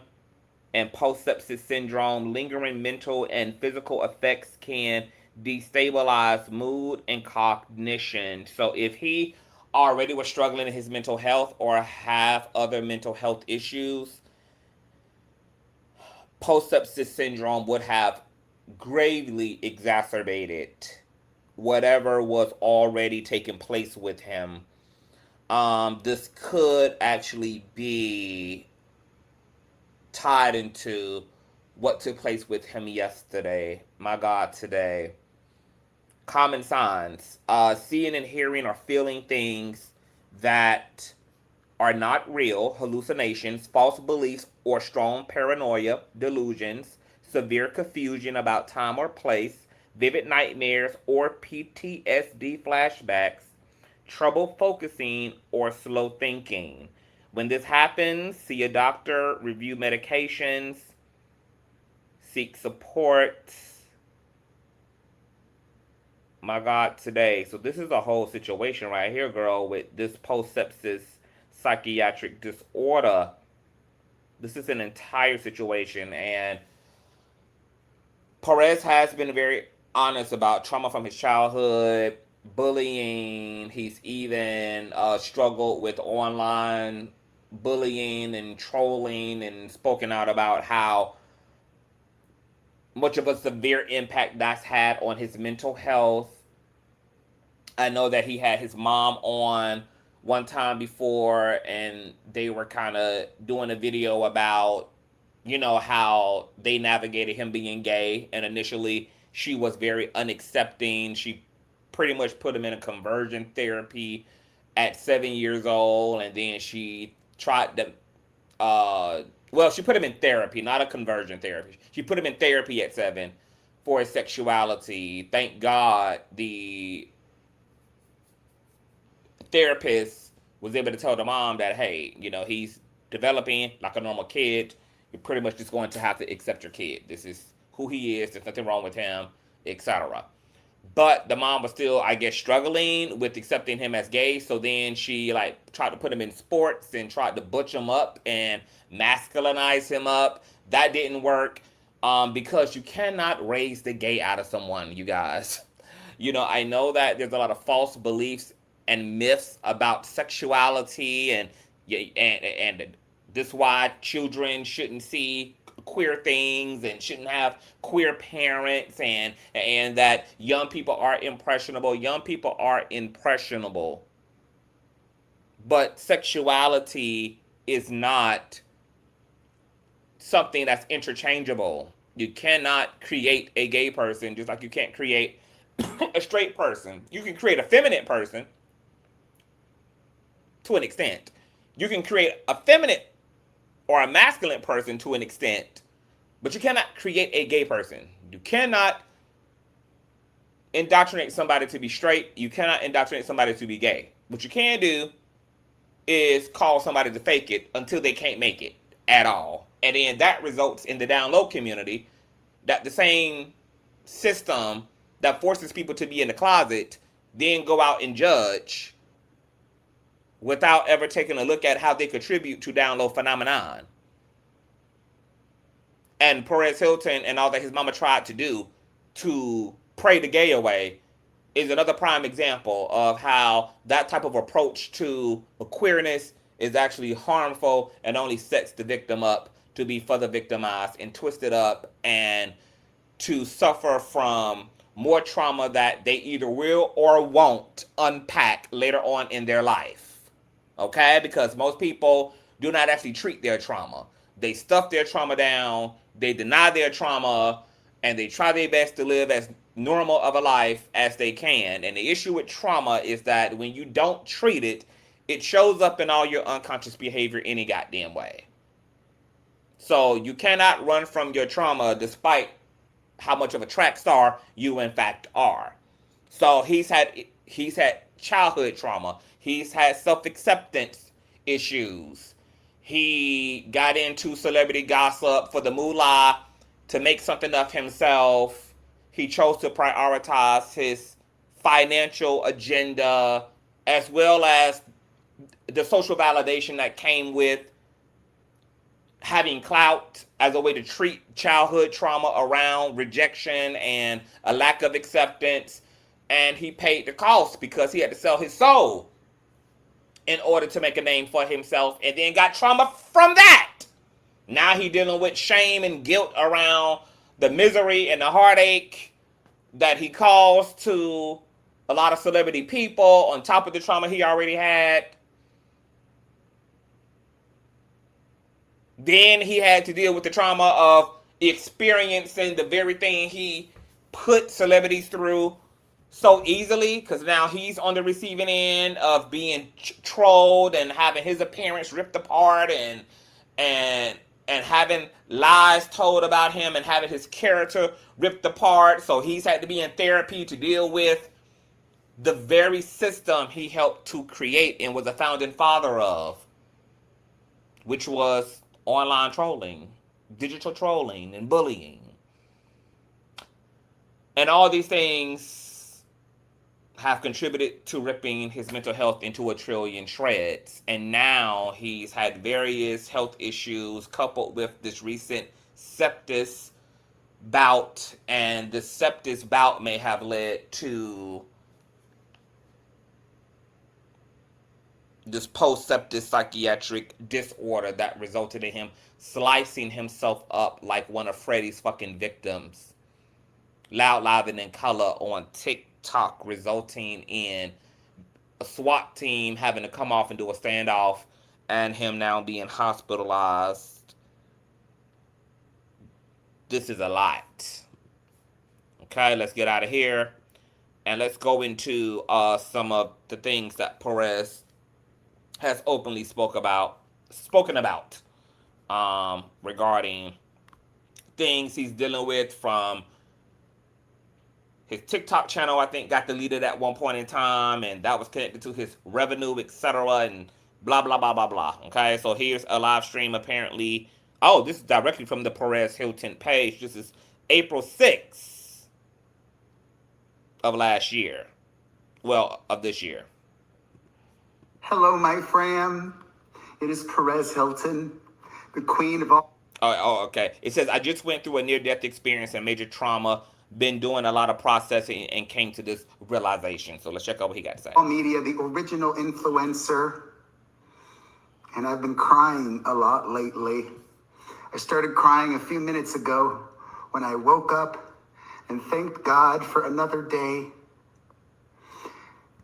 Speaker 1: And post-sepsis syndrome, lingering mental and physical effects can destabilize mood and cognition. So if he already was struggling in his mental health or have other mental health issues, post-sepsis syndrome would have gravely exacerbated whatever was already taking place with him. This could actually be tied into what took place with him yesterday. My God, today. Common signs. Seeing and hearing or feeling things that are not real, hallucinations, false beliefs, or strong paranoia, delusions, severe confusion about time or place, vivid nightmares or PTSD flashbacks, trouble focusing, or slow thinking. When this happens, see a doctor, review medications, seek support. My God, today. So this is a whole situation right here, girl, with this post-sepsis psychiatric disorder. This is an entire situation, and Perez has been very honest about trauma from his childhood, bullying. He's even struggled with online bullying and trolling, and spoken out about how much of a severe impact that's had on his mental health. I know that he had his mom on one time before, and they were kind of doing a video about, how they navigated him being gay. And initially, she was very unaccepting. She pretty much put him in a conversion therapy at 7 years old, and then she tried to, she put him in therapy, not a conversion therapy. She put him in therapy at 7 for his sexuality. Thank God the therapist was able to tell the mom that, hey, he's developing like a normal kid. You're pretty much just going to have to accept your kid. This is who he is. There's nothing wrong with him, etc. But the mom was still, I guess, struggling with accepting him as gay. So then she tried to put him in sports and tried to butch him up and masculinize him up. That didn't work, because you cannot raise the gay out of someone, you guys. I know that there's a lot of false beliefs and myths about sexuality, and this is why children shouldn't see queer things and shouldn't have queer parents, and that young people are impressionable. Young people are impressionable. But sexuality is not something that's interchangeable. You cannot create a gay person just like you can't create a straight person. You can create a feminine person to an extent. You can create a feminine or a masculine person to an extent, but you cannot create a gay person. You cannot indoctrinate somebody to be straight. You cannot indoctrinate somebody to be gay. What you can do is call somebody to fake it until they can't make it at all. And then that results in the down low community, that the same system that forces people to be in the closet then go out and judge without ever taking a look at how they contribute to down low phenomenon. And Perez Hilton and all that his mama tried to do to pray the gay away is another prime example of how that type of approach to queerness is actually harmful and only sets the victim up to be further victimized and twisted up and to suffer from more trauma that they either will or won't unpack later on in their life. Okay? Because most people do not actually treat their trauma. They stuff their trauma down, they deny their trauma, and they try their best to live as normal of a life as they can. And the issue with trauma is that when you don't treat it, it shows up in all your unconscious behavior any goddamn way. So you cannot run from your trauma despite how much of a track star you in fact are. So he's had childhood trauma. He's had self-acceptance issues. He got into celebrity gossip for the moolah to make something of himself. He chose to prioritize his financial agenda as well as the social validation that came with having clout as a way to treat childhood trauma around rejection and a lack of acceptance. And he paid the cost because he had to sell his soul in order to make a name for himself, and then got trauma from that. Now he dealing with shame and guilt around the misery and the heartache that he caused to a lot of celebrity people on top of the trauma he already had. Then he had to deal with the trauma of experiencing the very thing he put celebrities through so easily, because now he's on the receiving end of being trolled and having his appearance ripped apart and having lies told about him and having his character ripped apart. So he's had to be in therapy to deal with the very system he helped to create and was a founding father of, which was online trolling, digital trolling, and bullying. And all these things have contributed to ripping his mental health into a trillion shreds. And now he's had various health issues coupled with this recent sepsis bout, and the septis bout may have led to this post-septic psychiatric disorder that resulted in him slicing himself up like one of Freddie's fucking victims, loud, live, and in color on TikTok, resulting in a SWAT team having to come off and do a standoff, and him now being hospitalized. This is a lot. Okay, let's get out of here, and let's go into some of the things that Perez has openly spoken about regarding things he's dealing with. From his TikTok channel, I think, got deleted at one point in time, and that was connected to his revenue, etc., and blah, blah, blah, blah, blah. Okay, so here's a live stream, apparently. Oh, this is directly from the Perez Hilton page. This is April 6th of last year. Well, of this year.
Speaker 4: Hello, my fam. It is Perez Hilton, the queen of all.
Speaker 1: Oh, okay. It says, I just went through a near-death experience and major trauma, been doing a lot of processing, and came to this realization. So let's check out what he got to say.
Speaker 4: Media, the original influencer. And I've been crying a lot lately. I started crying a few minutes ago when I woke up and thanked God for another day.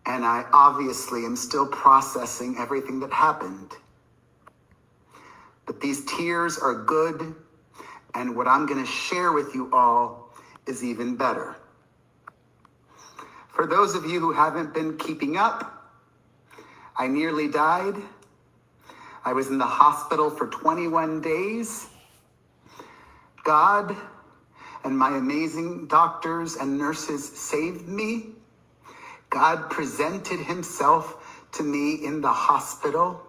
Speaker 4: And I obviously am still processing everything that happened. But these tears are good, and what I'm going to share with you all is even better. For those of you who haven't been keeping up, I nearly died. I was in the hospital for 21 days. God and my amazing doctors and nurses saved me. God presented himself to me in the hospital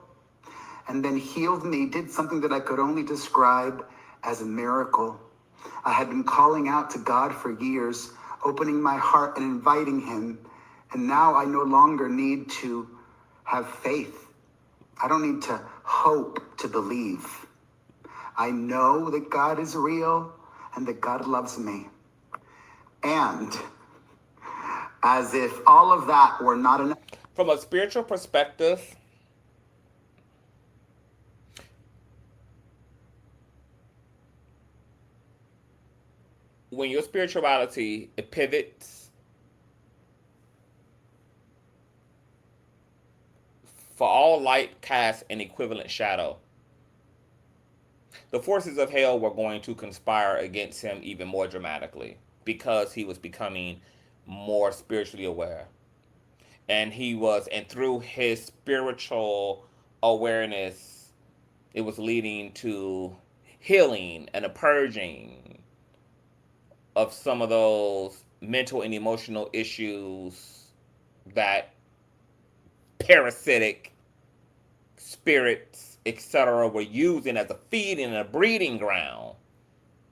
Speaker 4: and then healed me, did something that I could only describe as a miracle. I had been calling out to God for years, opening my heart and inviting him, and now I no longer need to have faith. I don't need to hope to believe. I know that God is real and that God loves me. And as if all of that were not enough.
Speaker 1: From a spiritual perspective, when your spirituality, it pivots for all light casts an equivalent shadow. The forces of hell were going to conspire against him even more dramatically because he was becoming more spiritually aware. And through his spiritual awareness, it was leading to healing and a purging of some of those mental and emotional issues that parasitic spirits, etc., were using as a feeding and a breeding ground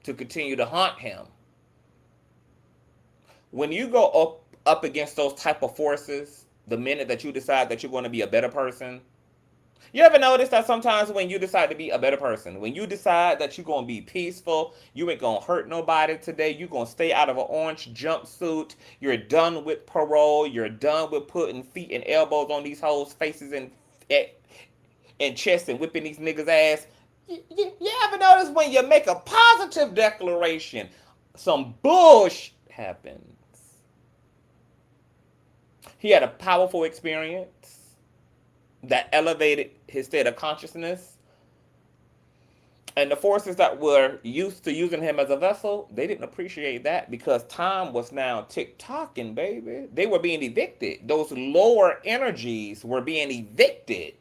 Speaker 1: to continue to haunt him. When you go up against those type of forces, the minute that you decide that you're going to be a better person, you ever notice that sometimes when you decide to be a better person, when you decide that you're going to be peaceful, you ain't going to hurt nobody today, you're going to stay out of an orange jumpsuit, you're done with parole, you're done with putting feet and elbows on these hoes' faces and chests and whipping these niggas' ass. You ever notice when you make a positive declaration, some bullshit happens? He had a powerful experience that elevated his state of consciousness. And the forces that were used to using him as a vessel, they didn't appreciate that because time was now tick-tocking, baby. They were being evicted. Those lower energies were being evicted.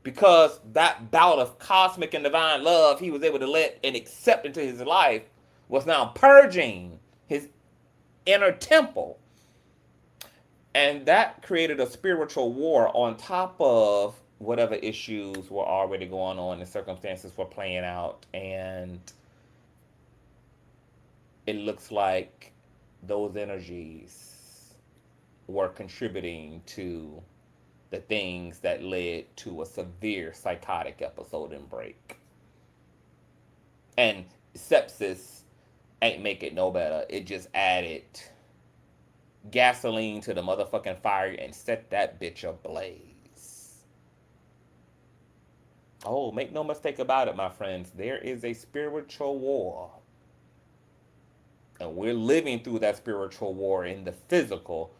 Speaker 1: Because that bout of cosmic and divine love he was able to let and accept into his life was now purging his inner temple. And that created a spiritual war on top of whatever issues were already going on and circumstances were playing out. And it looks like those energies were contributing to the things that led to a severe psychotic episode and break. And sepsis ain't make it no better. It just added gasoline to the motherfucking fire and set that bitch ablaze. Oh, make no mistake about it, my friends. There is a spiritual war. And we're living through that spiritual war in the physical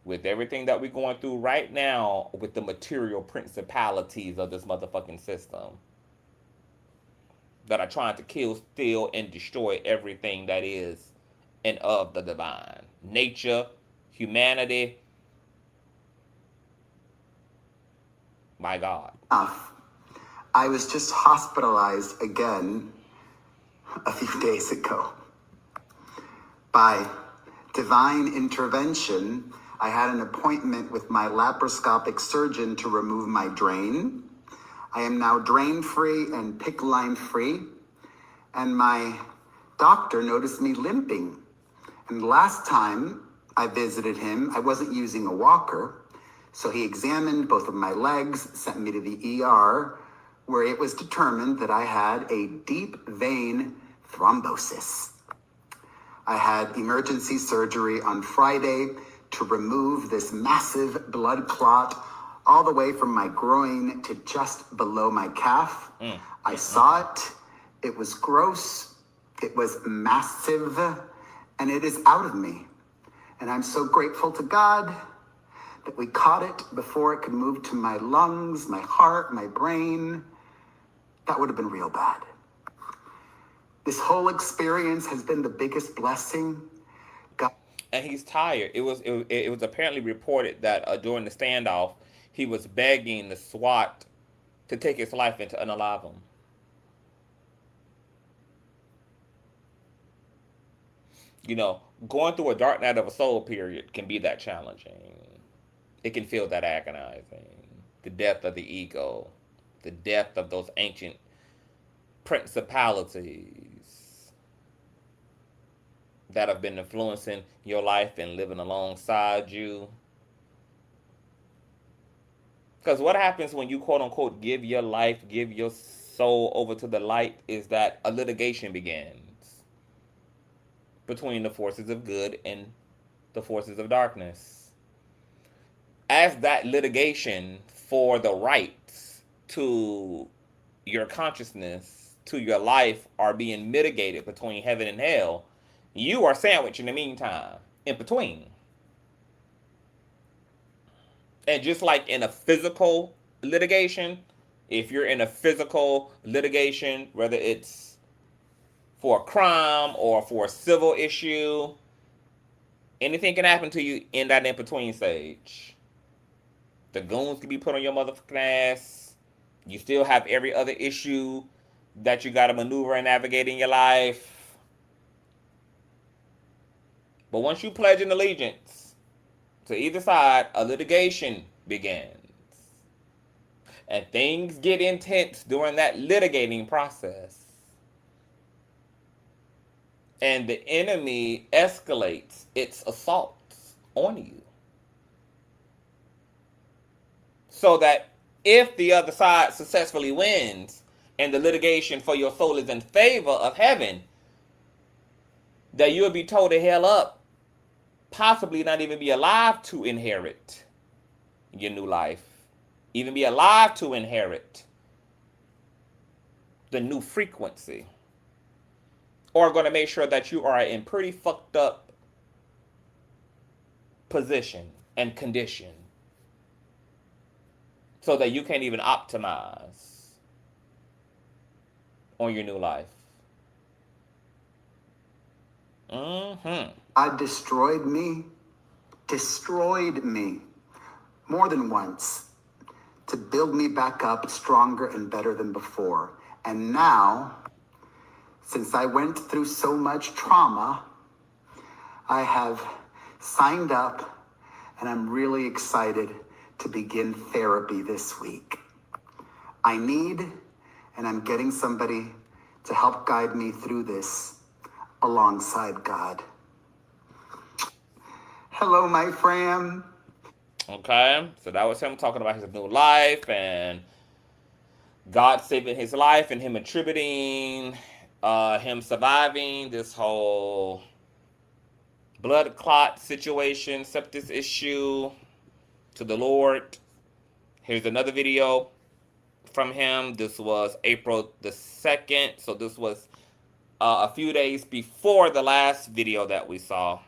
Speaker 1: with everything that we're going through right now with the material principalities of this motherfucking system that are trying to kill, steal, and destroy everything that is and of the divine. Nature, humanity. My God.
Speaker 4: I was just hospitalized again a few days ago. By divine intervention, I had an appointment with my laparoscopic surgeon to remove my drain. I am now drain-free and PICC line-free, and my doctor noticed me limping. And last time I visited him, I wasn't using a walker, so he examined both of my legs, sent me to the ER, where it was determined that I had a deep vein thrombosis. I had emergency surgery on Friday to remove this massive blood clot all the way from my groin to just below my calf. I saw it. It was gross. It was massive. And it is out of me. And I'm so grateful to God that we caught it before it could move to my lungs, my heart, my brain. That would have been real bad. This whole experience has been the biggest blessing. God.
Speaker 1: And he's tired. It was apparently reported that during the standoff, he was begging the SWAT to take his life and to unalive him. You know, going through a dark night of a soul period can be that challenging. It can feel that agonizing. The death of the ego, the death of those ancient principalities that have been influencing your life and living alongside you. Because what happens when you quote unquote give your life, give your soul over to the light is that a litigation begins between the forces of good and the forces of darkness. As that litigation for the rights to your consciousness, to your life are being mitigated between heaven and hell, you are sandwiched in the meantime, in between. And just like in a physical litigation, if you're in a physical litigation, whether it's for a crime or for a civil issue, anything can happen to you in that in-between stage. The goons can be put on your motherfucking ass. You still have every other issue that you got to maneuver and navigate in your life. But once you pledge an allegiance to either side, a litigation begins. And things get intense during that litigating process. And the enemy escalates its assaults on you. So that if the other side successfully wins and the litigation for your soul is in favor of heaven, that you'll be told to hell up, possibly not even be alive to inherit your new life, even be alive to inherit the new frequency, or going to make sure that you are in pretty fucked up position and condition so that you can't even optimize on your new life.
Speaker 4: God destroyed me more than once to build me back up stronger and better than before. And now, since I went through so much trauma, I have signed up and I'm really excited to begin therapy this week. I need, and I'm getting somebody to help guide me through this alongside God. Hello, my friend.
Speaker 1: Okay, so that was him talking about his new life and God saving his life and him attributing him surviving this whole blood clot situation, sepsis issue to the Lord. Here's another video from him. This was April the 2nd. So this was a few days before the last video that we saw.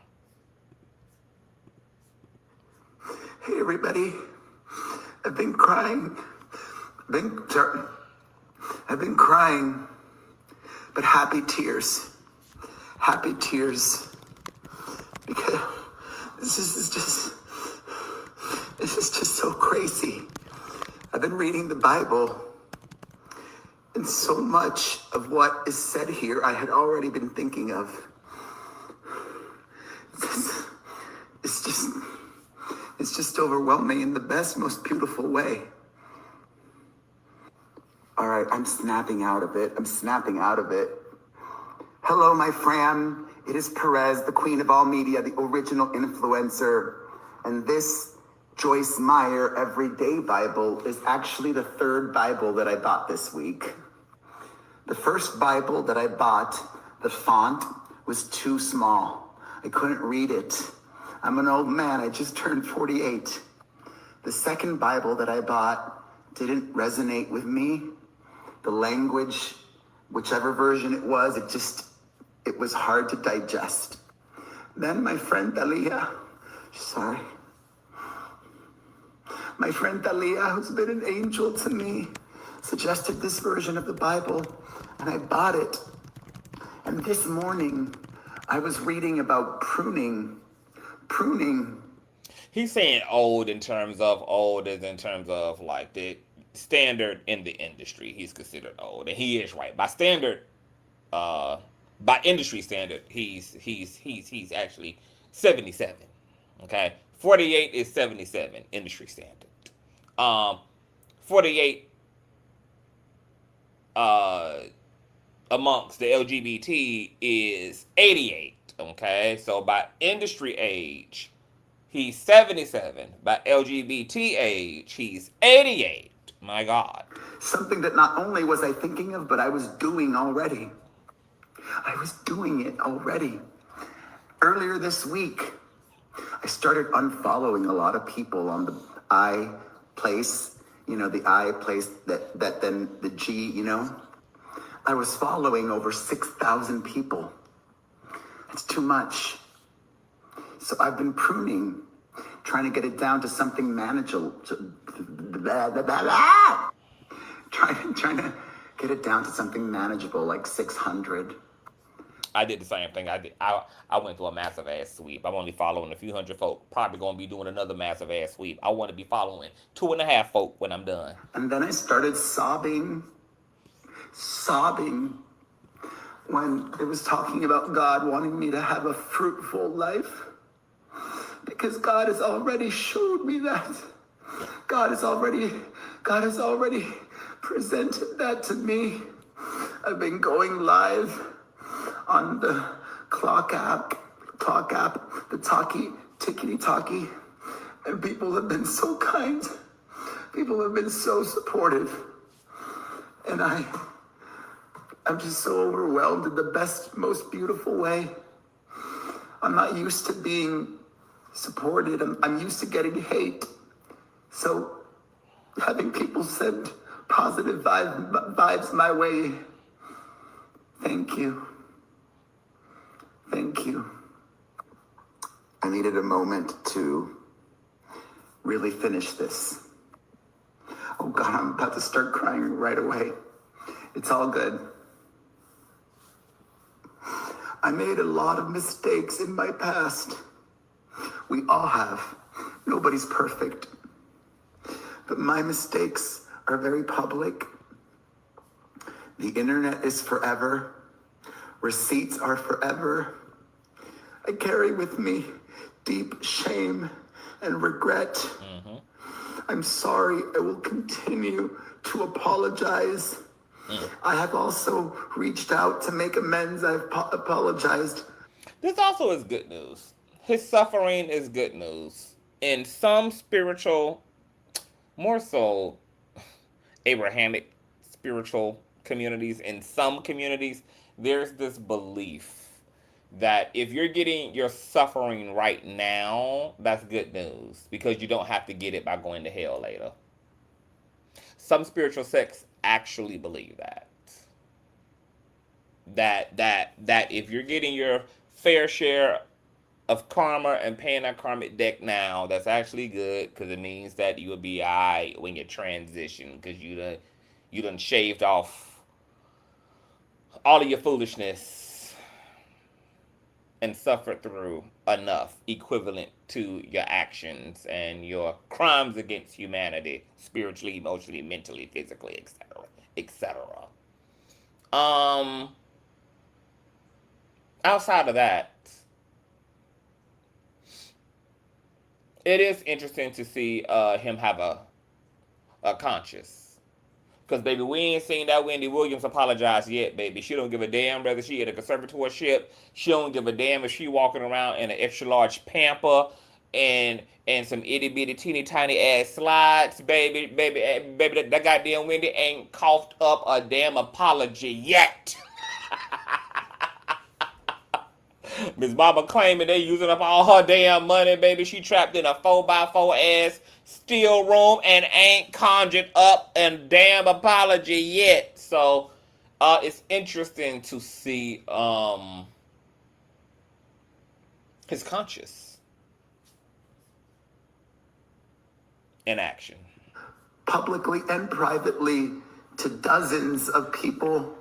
Speaker 4: Hey everybody, I've been crying. I've been crying, but happy tears. Happy tears. Because this is just so crazy. I've been reading the Bible, and so much of what is said here I had already been thinking of. It's just overwhelming in the best, most beautiful way. All right, I'm snapping out of it. Hello, my fam. It is Perez, the queen of all media, the original influencer. And this Joyce Meyer Everyday Bible is actually the third Bible that I bought this week. The first Bible that I bought, the font was too small. I couldn't read it. I'm an old man. I just turned 48. The second Bible that I bought didn't resonate with me. The language, whichever version it was, it was hard to digest. Then my friend Thalia, who's been an angel to me, suggested this version of the Bible, and I bought it. And this morning, I was reading about pruning.
Speaker 1: He's saying old in terms of like the standard in the industry. He's considered old, and he is right by standard. By industry standard, he's actually 77. Okay, 48 is 77 industry standard. 48 amongst the LGBT is 88. Okay, so by industry age, he's 77. By LGBT age, he's 88. My God.
Speaker 4: Something that not only was I thinking of, but I was doing already. I was doing it already. Earlier this week, I started unfollowing a lot of people on the I place, the I place that then the G, I was following over 6,000 people. It's too much. So I've been pruning, trying to get it down to something manageable. Trying to get it down to something manageable, like 600.
Speaker 1: I did the same thing. I went through a massive ass sweep. I'm only following a few hundred folk. Probably gonna be doing another massive ass sweep. I want to be following 2.5 folk when I'm done.
Speaker 4: And then I started sobbing when it was talking about God wanting me to have a fruitful life. Because God has already showed me that. God has already presented that to me. I've been going live on the clock app, the tickety-talkie, and people have been so kind. People have been so supportive. And I'm just so overwhelmed in the best, most beautiful way. I'm not used to being supported. I'm used to getting hate. So having people send positive vibes my way, thank you. Thank you. I needed a moment to really finish this. Oh God, I'm about to start crying right away. It's all good. I made a lot of mistakes in my past. We all have. Nobody's perfect. But my mistakes are very public. The internet is forever. Receipts are forever. I carry with me deep shame and regret. I'm sorry. I will continue to apologize. I have also reached out to make amends. I've apologized.
Speaker 1: This also is good news. His suffering is good news. In some spiritual, more so Abrahamic spiritual communities, in some communities, there's this belief that if you're suffering right now, that's good news because you don't have to get it by going to hell later. Some spiritual sects actually believe that if you're getting your fair share of karma and paying that karmic debt now, that's actually good because it means that you will be alright when you transition because you done shaved off all of your foolishness and suffered through enough equivalent to your actions and your crimes against humanity, spiritually, emotionally, mentally, physically, etc., etc. Um, outside of that, it is interesting to see him have a conscience. Because, baby, we ain't seen that Wendy Williams apologize yet, baby. She don't give a damn whether she at a conservatorship. She don't give a damn if she walking around in an extra large pamper and some itty bitty teeny tiny ass slides, baby. Baby, that goddamn Wendy ain't coughed up a damn apology yet. Miss Mama claiming they using up all her damn money, baby. She trapped in a 4x4 ass steel room and ain't conjured up a damn apology yet. So it's interesting to see his conscience in action.
Speaker 4: Publicly and privately to dozens of people.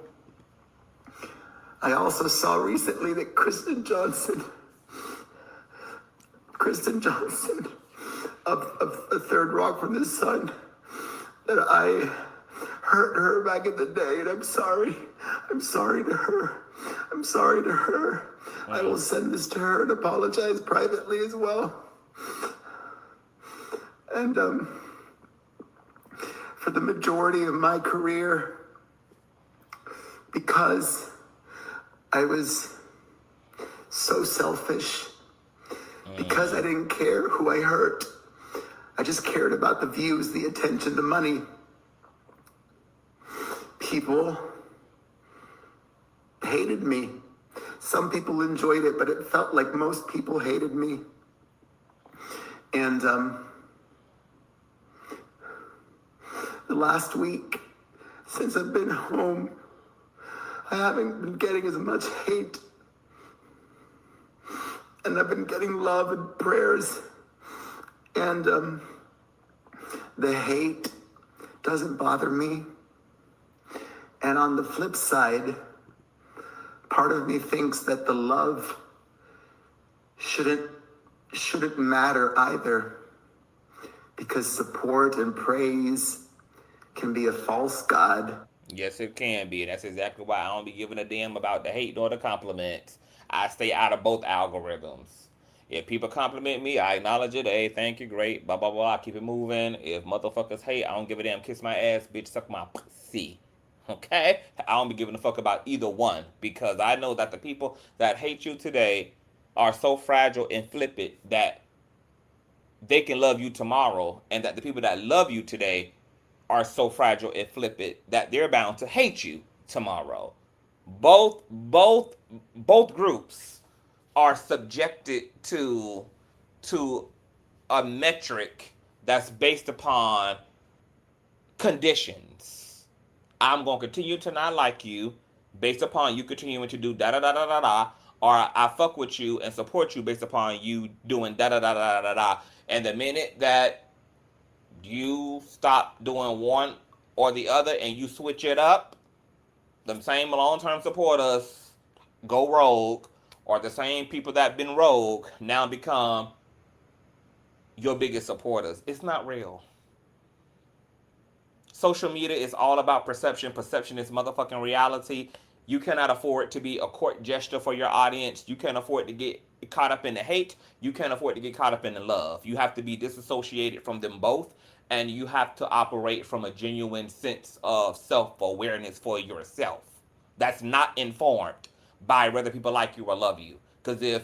Speaker 4: I also saw recently that Kristen Johnson of Third Rock from the Sun, that I hurt her back in the day, and I'm sorry. I'm sorry to her. I'm sorry to her. I will send this to her and apologize privately as well. And for the majority of my career, because I was so selfish, because I didn't care who I hurt. I just cared about the views, the attention, the money. People hated me. Some people enjoyed it, but it felt like most people hated me. And the last week, since I've been home, I haven't been getting as much hate. And I've been getting love and prayers. And the hate doesn't bother me. And on the flip side, part of me thinks that the love shouldn't matter either. Because support and praise can be a false god.
Speaker 1: Yes, it can be. And that's exactly why I don't be giving a damn about the hate nor the compliments. I stay out of both algorithms. If people compliment me, I acknowledge it. Hey, thank you, great. Blah, blah, blah. I keep it moving. If motherfuckers hate, I don't give a damn. Kiss my ass, bitch. Suck my pussy. Okay? I don't be giving a fuck about either one. Because I know that the people that hate you today are so fragile and flippant that they can love you tomorrow. And that the people that love you today are so fragile and flippant that they're bound to hate you tomorrow. Both groups are subjected to a metric that's based upon conditions. I'm going to continue to not like you based upon you continuing to do da da da da da da, or I fuck with you and support you based upon you doing da da da da da da. And the minute that you stop doing one or the other and you switch it up, the same long-term supporters go rogue, or the same people that been rogue now become your biggest supporters. It's not real. Social media is all about perception. Perception is motherfucking reality. You cannot afford to be a court gesture for your audience. You can't afford to get caught up in the hate. You can't afford to get caught up in the love. You have to be disassociated from them both, and you have to operate from a genuine sense of self-awareness for yourself. That's not informed by whether people like you or love you. Because if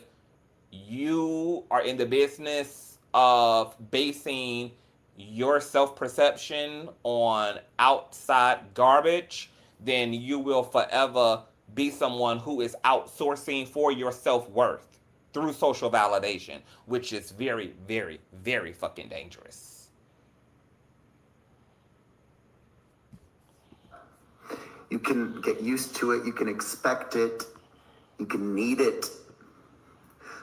Speaker 1: you are in the business of basing your self-perception on outside garbage, then you will forever be someone who is outsourcing for your self-worth through social validation, which is very, very, very fucking dangerous.
Speaker 4: You can get used to it, you can expect it, you can need it.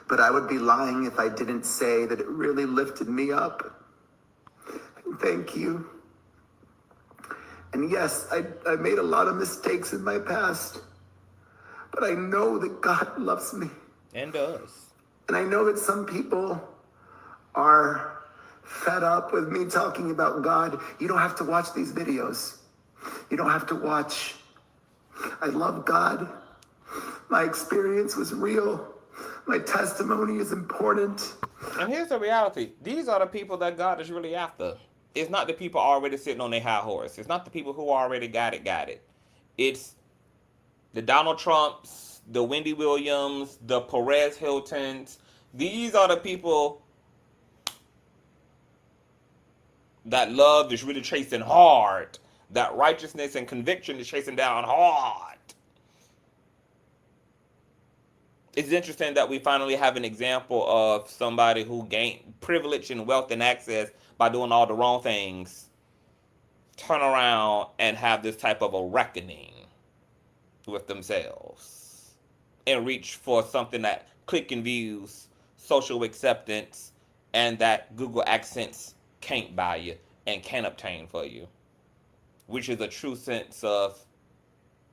Speaker 4: But I would be lying if I didn't say that it really lifted me up. Thank you. And yes, I made a lot of mistakes in my past, but I know that God loves me.
Speaker 1: And does.
Speaker 4: And I know that some people are fed up with me talking about God. You don't have to watch these videos. You don't have to watch. I love God. My experience was real. My testimony is important.
Speaker 1: And here's the reality. These are the people that God is really after. It's not the people already sitting on their high horse. It's not the people who already got it. It's the Donald Trumps, the Wendy Williams, the Perez Hiltons. These are the people that love is really chasing hard. That righteousness and conviction is chasing down hard. It's interesting that we finally have an example of somebody who gained privilege and wealth and access by doing all the wrong things turn around and have this type of a reckoning with themselves and reach for something that click and views, social acceptance, and that Google AdSense can't buy you and can't obtain for you, which is a true sense of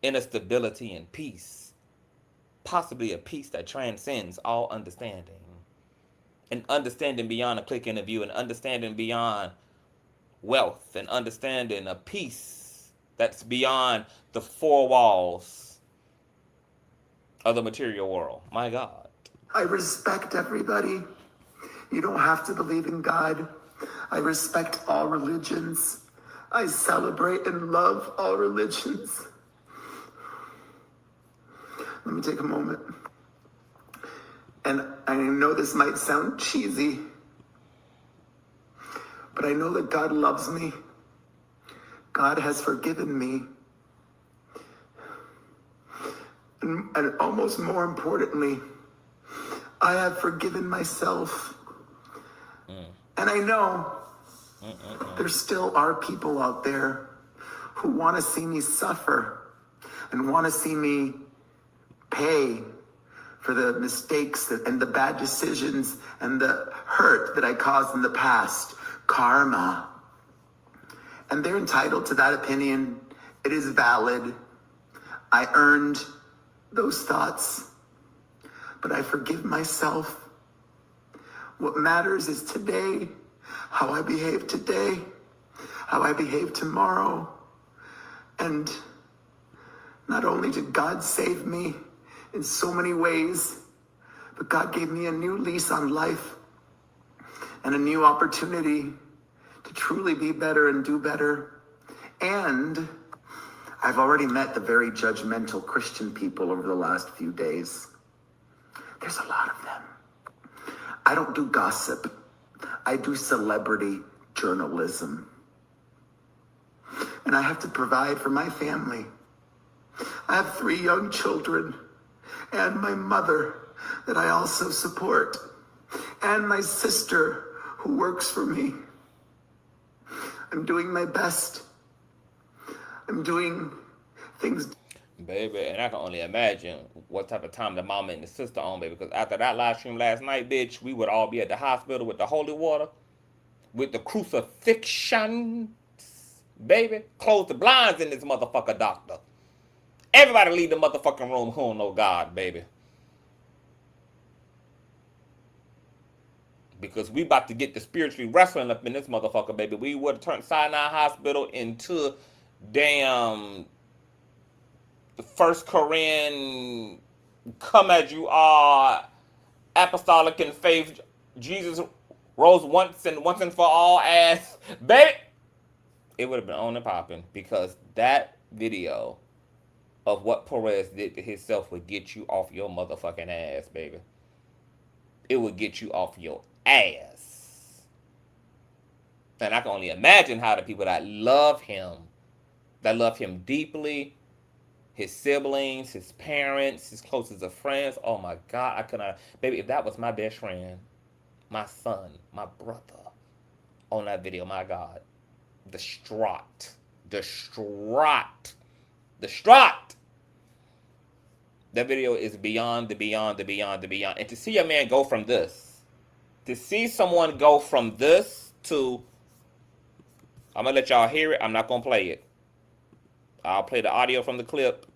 Speaker 1: inner stability and peace, possibly a peace that transcends all understanding, an understanding beyond a click and a view, an understanding beyond wealth, an understanding, a peace that's beyond the four walls of the material world. My God.
Speaker 4: I respect everybody. You don't have to believe in God. I respect all religions. I celebrate and love all religions. Let me take a moment. And I know this might sound cheesy, but I know that God loves me. God has forgiven me. And almost more importantly, I have forgiven myself. And I know there still are people out there who want to see me suffer and want to see me pay for the mistakes and the bad decisions and the hurt that I caused in the past. Karma. And they're entitled to that opinion. It is valid. I earned those thoughts, but I forgive myself. What matters is today, how I behave today, how I behave tomorrow. And not only did God save me in so many ways, but God gave me a new lease on life and a new opportunity to truly be better and do better. And I've already met the very judgmental Christian people over the last few days. There's a lot of them. I don't do gossip. I do celebrity journalism. And I have to provide for my family. I have 3 young children and my mother that I also support, and my sister who works for me. I'm doing my best. I'm doing things.
Speaker 1: Baby, and I can only imagine what type of time the mama and the sister on, baby. Because after that live stream last night, bitch, we would all be at the hospital with the holy water, with the crucifixions, baby. Close the blinds in this motherfucker, doctor. Everybody leave the motherfucking room who don't know God, baby. Because we about to get the spiritually wrestling up in this motherfucker, baby. We would have turned Sinai Hospital into damn the First Korean come as you are apostolic in faith. Jesus rose once and for all ass, baby. It would have been on and popping, because that video of what Perez did to himself would get you off your motherfucking ass, baby. It would get you off your ass. And I can only imagine how the people that love him deeply, his siblings, his parents, his closest of friends. Oh my God, I could not, baby, if that was my best friend, my son, my brother on that video, my God, distraught, distraught, distraught. That video is beyond the beyond the beyond the beyond. And to see a man go from this, to see someone go from this to, I'm going to let y'all hear it. I'm not going to play it. I'll play the audio from the clip.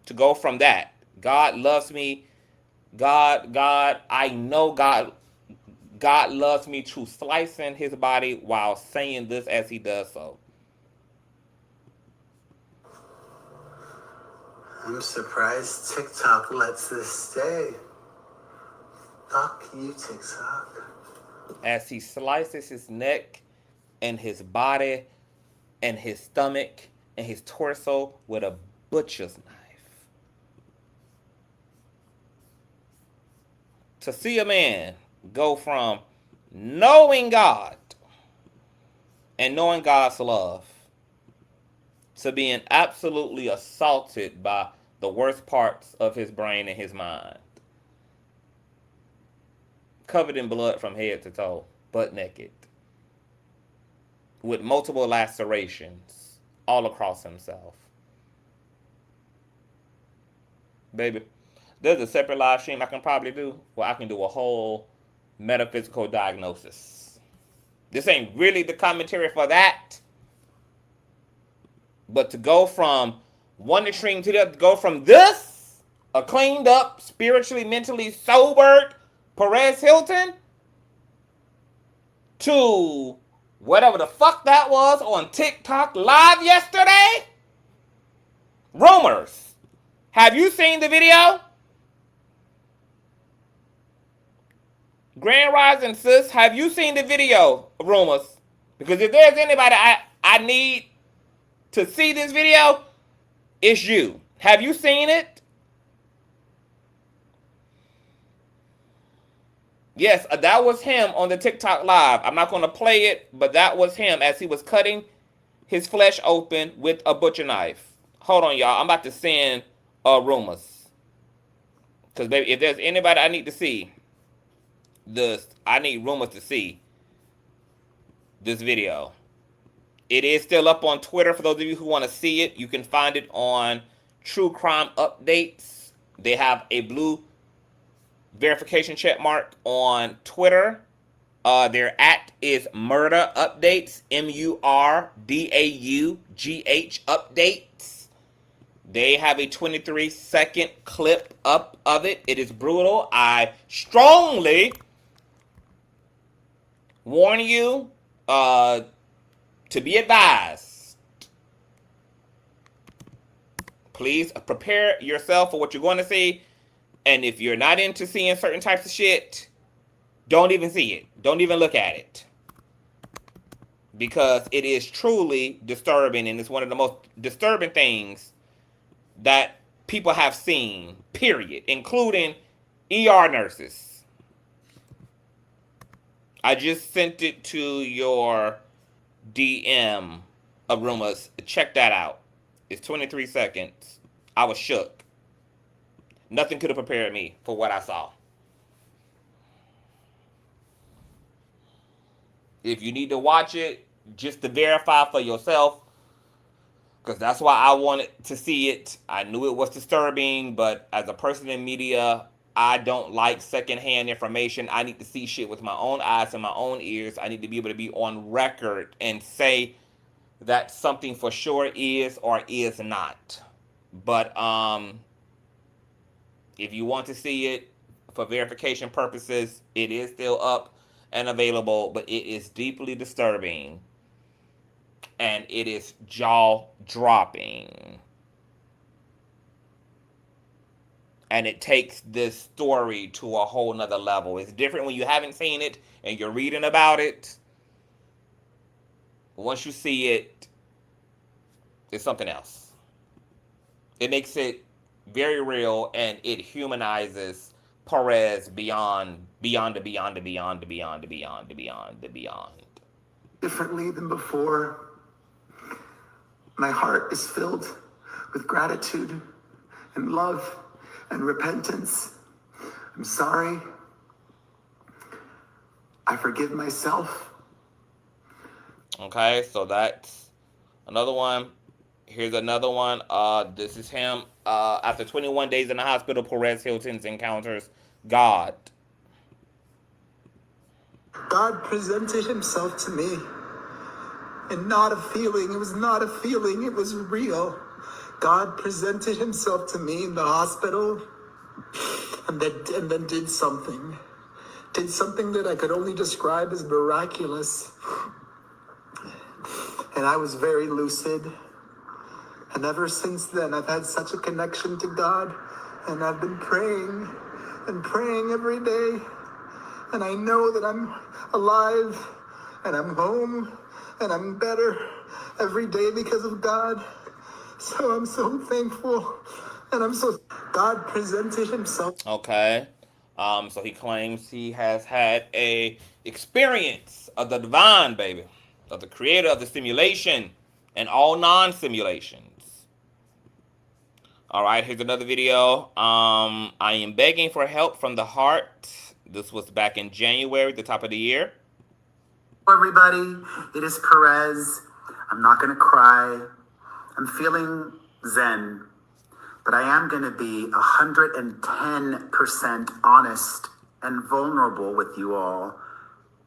Speaker 1: To go from that, God loves me. God, I know God loves me, to slicing his body while saying this as he does so.
Speaker 4: I'm surprised TikTok lets this stay. Fuck you, TikTok.
Speaker 1: As he slices his neck and his body and his stomach and his torso with a butcher's knife. To see a man go from knowing God and knowing God's love to being absolutely assaulted by the worst parts of his brain and his mind. Covered in blood from head to toe, butt naked. With multiple lacerations all across himself. Baby, there's a separate live stream I can probably do where I can do a whole metaphysical diagnosis. This ain't really the commentary for that. But to go from one extreme to the other, to go from this, a cleaned up, spiritually, mentally sobered Perez Hilton, to whatever the fuck that was on TikTok live yesterday. Rumors. Have you seen the video? Grand Rising sis, have you seen the video, Rumors? Because if there's anybody I need to see this video, it's you. Have you seen it? Yes, that was him on the TikTok live. I'm not going to play it, but that was him as he was cutting his flesh open with a butcher knife. Hold on, y'all. I'm about to send Rumors. Because, baby, if there's anybody I need to see this, I need Rumors to see this video. It is still up on Twitter for those of you who want to see it. You can find it on True Crime Updates. They have a blue verification check mark on Twitter. Their @ is Murder Updates, MURDAUGH Updates. They have a 23-second clip up of it. It is brutal. I strongly warn you to be advised. Please prepare yourself for what you're going to see. And if you're not into seeing certain types of shit, don't even see it. Don't even look at it. Because it is truly disturbing, and it's one of the most disturbing things that people have seen, period, including ER nurses. I just sent it to your DM of Rumors. Check that out. It's 23 seconds. I was shook. Nothing could have prepared me for what I saw. If you need to watch it, just to verify for yourself, because that's why I wanted to see it. I knew it was disturbing, but as a person in media, I don't like secondhand information. I need to see shit with my own eyes and my own ears. I need to be able to be on record and say that something for sure is or is not. But if you want to see it for verification purposes, it is still up and available, but it is deeply disturbing and it is jaw-dropping. And it takes this story to a whole nother level. It's different when you haven't seen it and you're reading about it. Once you see it, it's something else. It makes it very real, and it humanizes Perez beyond the beyond.
Speaker 4: Differently than before. My heart is filled with gratitude and love and repentance. I'm sorry. I forgive myself.
Speaker 1: Okay, so that's another one. Here's another one. This is him. After 21 days in the hospital, Perez Hilton encounters God.
Speaker 4: God presented himself to me, and not a feeling. It was not a feeling. It was real. God presented himself to me in the hospital, and then did something. Did something that I could only describe as miraculous. And I was very lucid. And ever since then, I've had such a connection to God. And I've been praying and praying every day. And I know that I'm alive and I'm home and I'm better every day because of God. So I'm so thankful. And God presented himself.
Speaker 1: Okay. So he claims he has had a experience of the divine, baby, of the creator of the simulation and all non-simulations. All right, here's another video. I am begging for help from the heart. This was back in January, the top of the year.
Speaker 4: Hello, everybody. It is Perez. I'm not going to cry. I'm feeling zen. But I am going to be 110% honest and vulnerable with you all.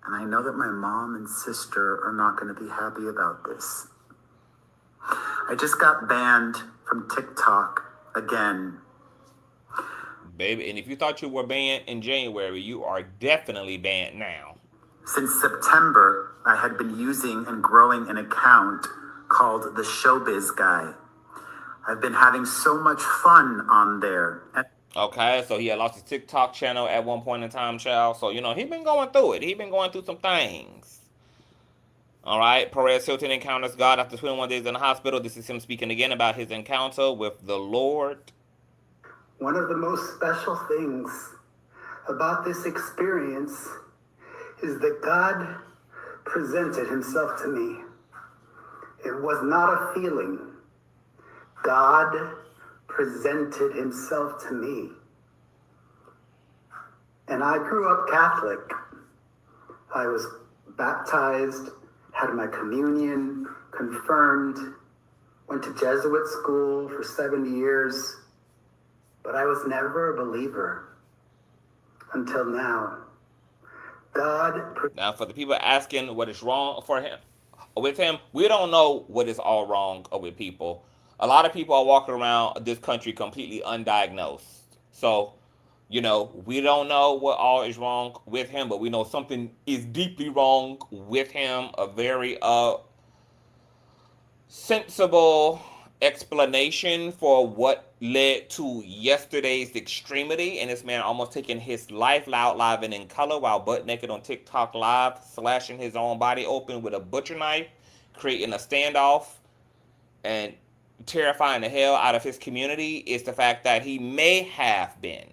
Speaker 4: And I know that my mom and sister are not going to be happy about this. I just got banned from TikTok again.
Speaker 1: Baby, and if you thought you were banned in January, you are definitely banned now.
Speaker 4: Since September, I had been using and growing an account called The Showbiz Guy. I've been having so much fun on there.
Speaker 1: Okay, so he had lost his TikTok channel at one point in time, child. So, he's been going through it. He's been going through some things. All right, Perez Hilton encounters God after 21 days in the hospital. This is him speaking again about his encounter with the Lord.
Speaker 4: One of the most special things about this experience is that God presented himself to me. It was not a feeling. God presented himself to me. And I grew up Catholic. I was baptized, had my communion, confirmed, went to Jesuit school for 7 years, but I was never a believer until now.
Speaker 1: Now, for the people asking what is wrong with him, we don't know what is all wrong with people. A lot of people are walking around this country completely undiagnosed. So, we don't know what all is wrong with him, but we know something is deeply wrong with him. A very sensible explanation for what led to yesterday's extremity, and this man almost taking his life loud live and in color while butt naked on TikTok live, slashing his own body open with a butcher knife, creating a standoff and terrifying the hell out of his community, is the fact that he may have been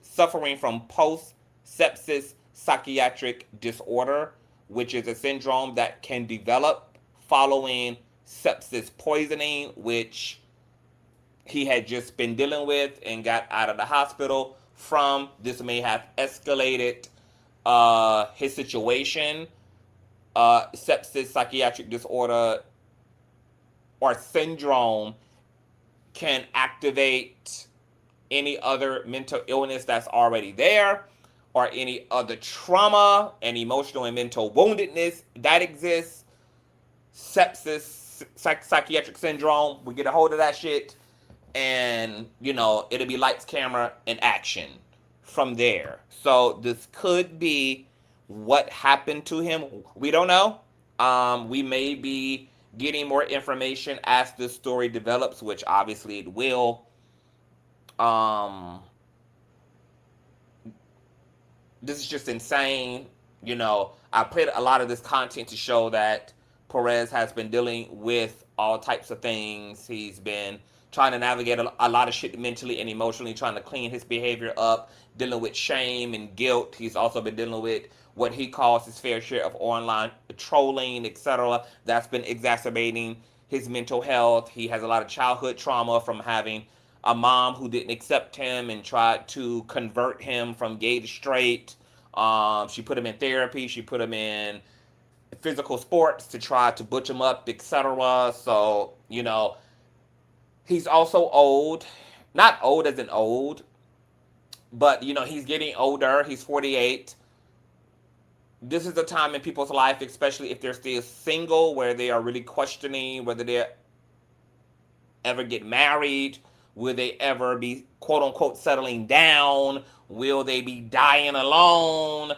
Speaker 1: suffering from post-sepsis psychiatric disorder, which is a syndrome that can develop following sepsis poisoning, which he had just been dealing with and got out of the hospital from. This may have escalated his situation. Sepsis psychiatric disorder or syndrome can activate any other mental illness that's already there, or any other trauma and emotional and mental woundedness that exists. Sepsis, psychiatric syndrome, we get a hold of that shit, and it'll be lights, camera, and action from there. So this could be what happened to him. We don't know. We may be getting more information as this story develops, which obviously it will. This is just insane. I played a lot of this content to show that Perez has been dealing with all types of things. He's been trying to navigate a lot of shit mentally and emotionally, trying to clean his behavior up, dealing with shame and guilt. He's also been dealing with what he calls his fair share of online trolling, etc. That's been exacerbating his mental health. He has a lot of childhood trauma from having a mom who didn't accept him and tried to convert him from gay to straight. She put him in therapy. She put him in physical sports to try to butch him up, etc. So, he's also old. Not old as in old, but, he's getting older. He's 48. This is a time in people's life, especially if they're still single, where they are really questioning whether they ever get married. Will they ever be, quote unquote, settling down? Will they be dying alone?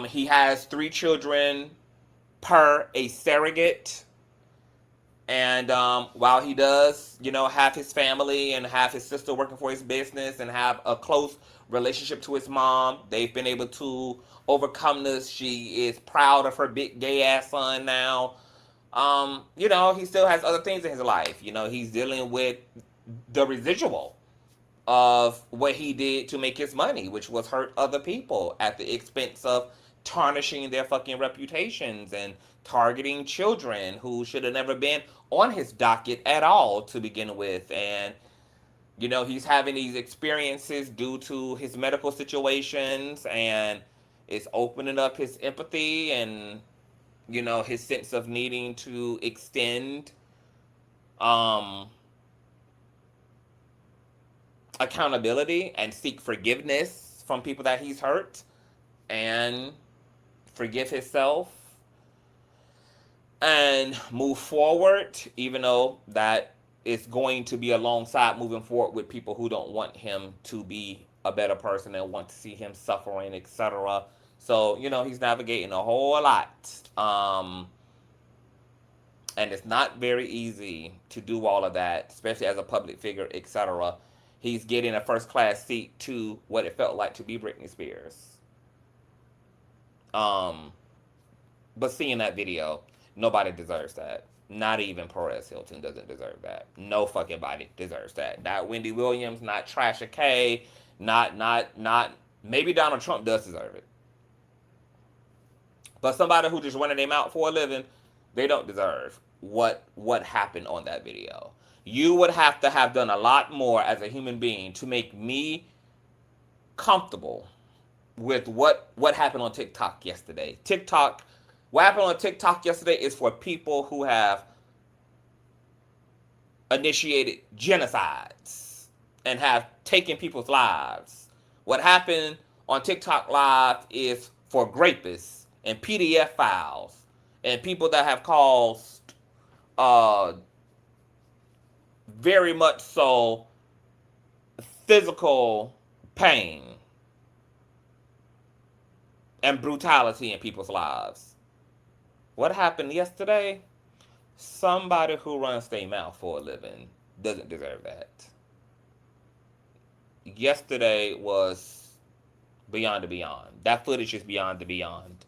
Speaker 1: He has 3 children per a surrogate. And while he does, have his family and have his sister working for his business and have a close relationship to his mom, they've been able to overcome this. She is proud of her big gay ass son now. He still has other things in his life. He's dealing with the residual of what he did to make his money, which was hurt other people at the expense of tarnishing their fucking reputations and targeting children who should have never been on his docket at all to begin with. And he's having these experiences due to his medical situations, and it's opening up his empathy and his sense of needing to extend accountability and seek forgiveness from people that he's hurt and forgive himself and move forward, even though that is going to be alongside moving forward with people who don't want him to be a better person and want to see him suffering, etc. So, he's navigating a whole lot. And it's not very easy to do all of that, especially as a public figure, etc. He's getting a first class seat to what it felt like to be Britney Spears. But seeing that video, nobody deserves that. Not even Perez Hilton doesn't deserve that. No fucking body deserves that. Not Wendy Williams, not Trasha K, not maybe Donald Trump does deserve it. But somebody who just running their mouth for a living, they don't deserve what happened on that video. You would have to have done a lot more as a human being to make me comfortable with what happened on TikTok yesterday. What happened on TikTok yesterday is for people who have initiated genocides and have taken people's lives. What happened on TikTok Live is for rapists and PDF files and people that have caused very much so physical pain and brutality in people's lives. What happened yesterday? Somebody who runs their mouth for a living doesn't deserve that. Yesterday was beyond the beyond. That footage is beyond the beyond.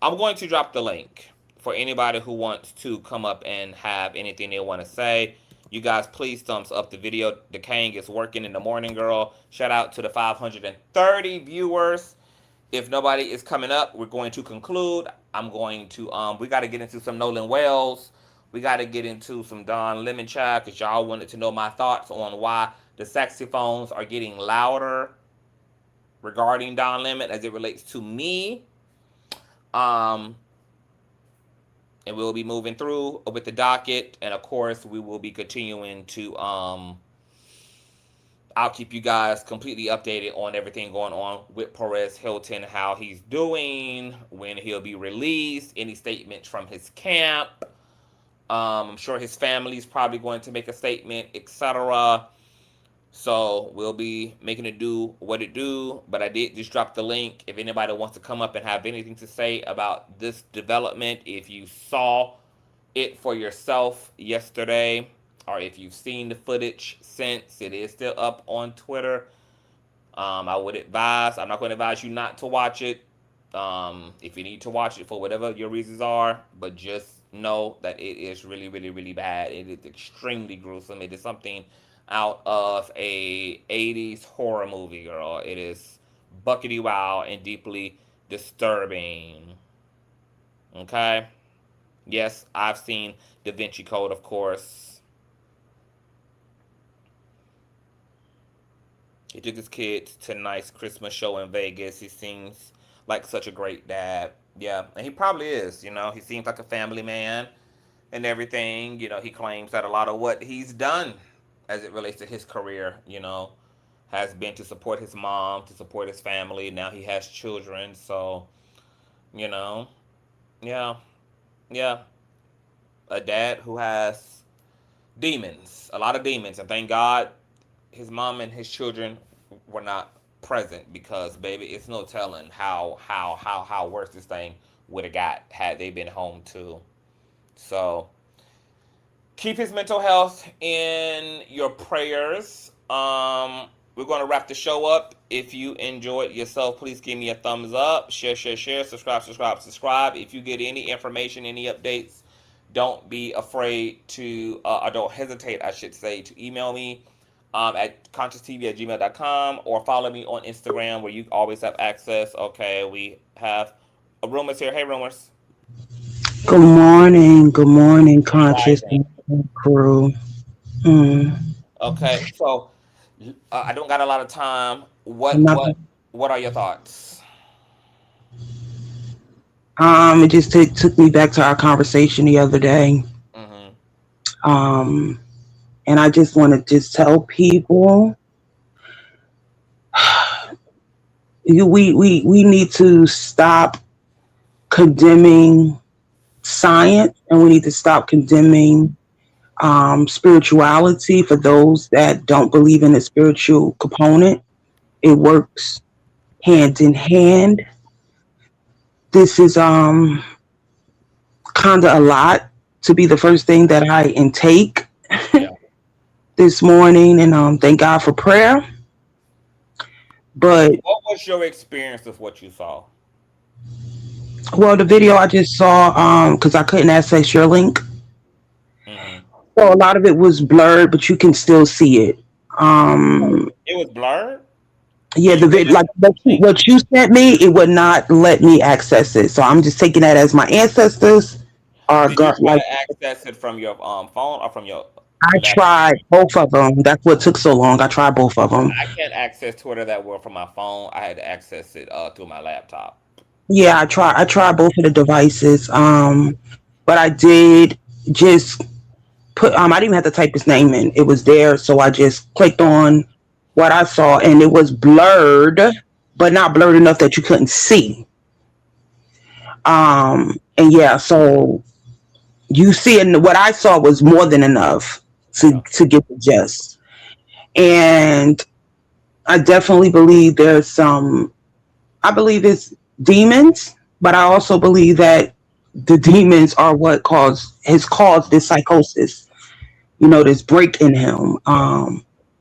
Speaker 1: I'm going to drop the link for anybody who wants to come up and have anything they want to say. You guys, please thumbs up the video. The Kang is working in the morning, girl. Shout out to the 530 viewers. If nobody is coming up, we're going to conclude. I'm going to, we got to get into some Nolan Wells. We got to get into some Don Lemon Child, because y'all wanted to know my thoughts on why the saxophones are getting louder regarding Don Lemon as it relates to me. And we'll be moving through with the docket. And of course, we will be continuing to, I'll keep you guys completely updated on everything going on with Perez Hilton, how he's doing, when he'll be released, any statements from his camp. I'm sure his family's probably going to make a statement, etc. So we'll be making it do what it do. But I did just drop the link. If anybody wants to come up and have anything to say about this development, if you saw it for yourself yesterday, or if you've seen the footage since, it is still up on Twitter. I would advise, I'm not going to advise you not to watch it. If you need to watch it for whatever your reasons are, but just know that it is really, really, really bad. It is extremely gruesome. It is something out of a 80s horror movie, girl. It is buckety wow and deeply disturbing. Okay? Yes, I've seen Da Vinci Code, of course. He took his kids to a nice Christmas show in Vegas. He seems like such a great dad. Yeah, and he probably is. He seems like a family man and everything. He claims that a lot of what he's done as it relates to his career, has been to support his mom, to support his family. Now he has children. So, you know, yeah, yeah. A dad who has demons, a lot of demons. And thank God his mom and his children were not present because, baby, it's no telling how worse this thing would have got had they been home too. So keep his mental health in your prayers. We're going to wrap the show up. If you enjoyed yourself, please give me a thumbs up. Share, subscribe. If you get any information, any updates, don't be afraid to, or don't hesitate, I should say, to email me at consciouztv@gmail.com or follow me on Instagram where you always have access. Okay, we have Rumors here. Hey, Rumors.
Speaker 7: Good morning, conscious
Speaker 1: Rising.
Speaker 7: crew. Mm.
Speaker 1: Okay, so I don't got a lot of time. What
Speaker 7: Another,
Speaker 1: what what are your thoughts?
Speaker 7: it just took me back to our conversation the other day.
Speaker 1: Mm-hmm.
Speaker 7: Um, and I just want to just tell people, we need to stop condemning science, and we need to stop condemning spirituality for those that don't believe in the spiritual component. It works hand in hand. This is kind of a lot to be the first thing that I intake
Speaker 1: Yeah.
Speaker 7: this morning, and thank God for prayer. But
Speaker 1: What was your experience of what you saw?
Speaker 7: well, the video I just saw, because I couldn't access your link,
Speaker 1: Mm-hmm.
Speaker 7: so a lot of it was blurred, but you can still see it.
Speaker 1: It was blurred.
Speaker 7: Yeah,
Speaker 1: You
Speaker 7: the
Speaker 1: couldn't
Speaker 7: vid like
Speaker 1: access the link.
Speaker 7: what you sent me, it would not let me access it. So I'm just taking that as my ancestors are
Speaker 1: Did you try
Speaker 7: like.
Speaker 1: to access it from your phone or from your
Speaker 7: I
Speaker 1: laptop?
Speaker 7: tried both of them. That's what took so long. I tried both of them.
Speaker 1: I can't access Twitter that well from my phone. I had to access it through my laptop.
Speaker 7: Yeah, I tried both of the devices. But I did just put I didn't even have to type his name in. It was there, so I just clicked on what I saw, and it was blurred, but not blurred enough that you couldn't see. And yeah, so you see, and what I saw was more than enough to
Speaker 1: Yeah.
Speaker 7: get the gist. And I definitely believe there's some. I believe it's demons, but I also believe that the demons are what has caused this psychosis. This break in him.
Speaker 1: Yeah.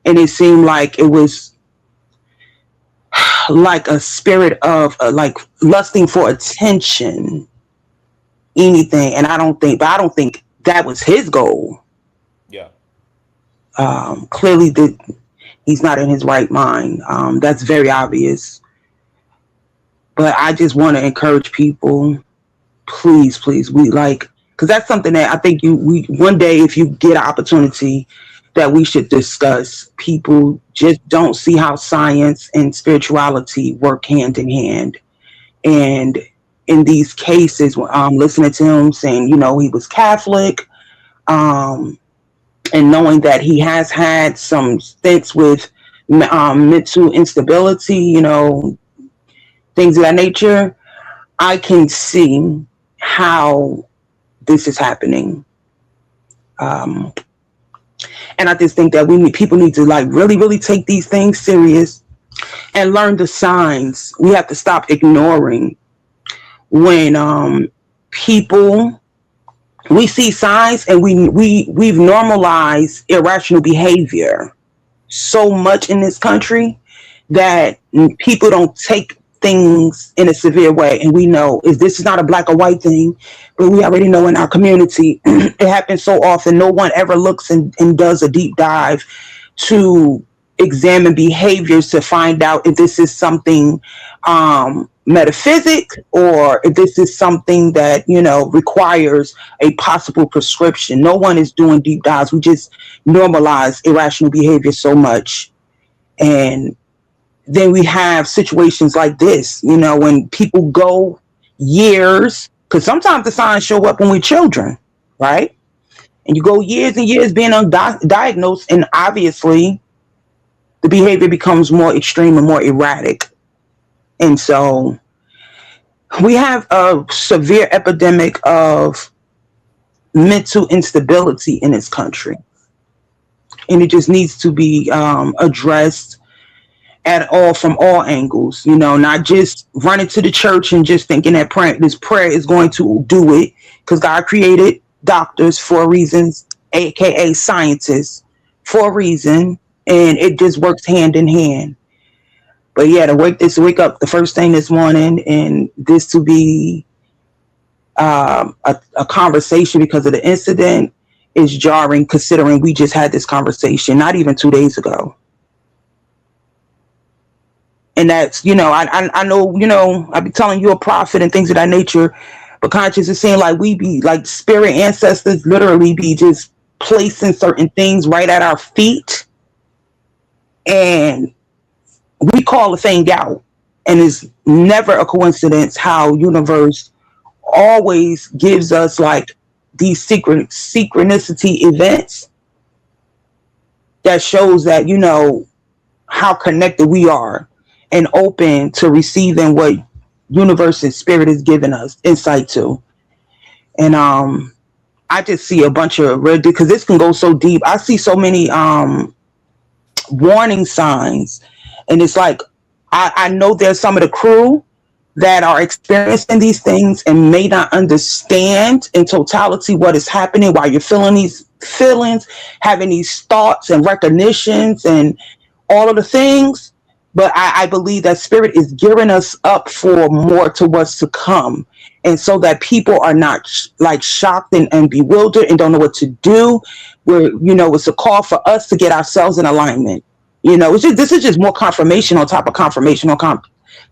Speaker 7: And it seemed like it was like a spirit of like lusting for attention, anything. And I don't think that was his goal.
Speaker 1: Yeah.
Speaker 7: Clearly, that he's not in his right mind. That's very obvious. But I just want to encourage people, please, we like, because that's something that I think we one day, if you get an opportunity, that we should discuss. People just don't see how science and spirituality work hand in hand. And in these cases, listening to him saying, he was Catholic, um, and knowing that he has had some stints with mental instability, things of that nature, I can see how this is happening. Um, and I just think that people need to like really, really take these things serious and learn the signs. We have to stop ignoring when people we see signs, and we've normalized irrational behavior so much in this country that people don't take things in a severe way. And we know if this is not a black or white thing, but we already know in our community it happens so often. No one ever looks and does a deep dive to examine behaviors to find out if this is something metaphysic or if this is something that, requires a possible prescription. No one is doing deep dives. We just normalize irrational behavior so much. And then we have situations like this, when people go years, because sometimes the signs show up when we're children, right? And you go years and years being undiagnosed, and obviously the behavior becomes more extreme and more erratic. And so we have a severe epidemic of mental instability in this country. And it just needs to be addressed at all from all angles, not just running to the church and just thinking that this prayer is going to do it, because God created doctors for reasons, aka scientists, for a reason, and it just works hand in hand. But yeah, to wake up the first thing this morning and this to be a conversation because of the incident is jarring, considering we just had this conversation not even 2 days ago. And that's, I know, I be telling you a prophet and things of that nature, but conscious is saying like we be like spirit ancestors literally be just placing certain things right at our feet, and we call a thing out. And it's never a coincidence how universe always gives us like these synchronicity events that shows that, how connected we are and open to receiving what universe and spirit is giving us insight to. And I just see a bunch of red, because this can go so deep. I see so many warning signs, and it's like I know there's some of the crew that are experiencing these things and may not understand in totality what is happening while you're feeling these feelings, having these thoughts and recognitions and all of the things. But I believe that spirit is gearing us up for more to what's to come. And so that people are not like shocked and bewildered and don't know what to do. Where, it's a call for us to get ourselves in alignment. This is just more confirmation on top of confirmation on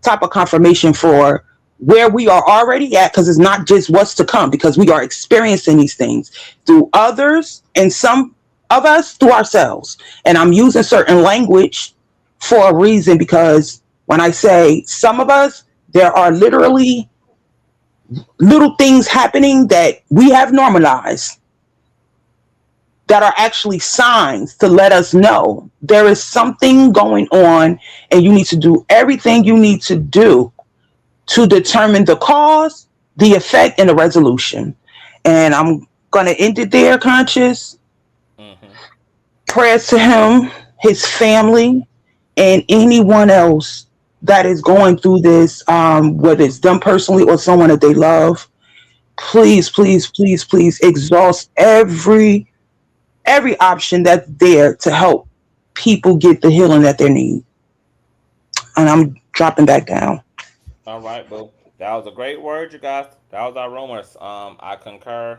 Speaker 7: top of confirmation for where we are already at, because it's not just what's to come, because we are experiencing these things through others and some of us through ourselves. And I'm using certain language for a reason, because when I say some of us, there are literally little things happening that we have normalized that are actually signs to let us know there is something going on, and you need to do everything you need to do to determine the cause, the effect, and the resolution. And I'm going to end it there, Conscious.
Speaker 1: Mm-hmm.
Speaker 7: Prayers to him, his family, and anyone else that is going through this, whether it's them personally or someone that they love. Please, please, please, please exhaust every option that's there to help people get the healing that they need. And I'm dropping back down.
Speaker 1: All right, boo. That was a great word, you guys. That was our rumors. I concur.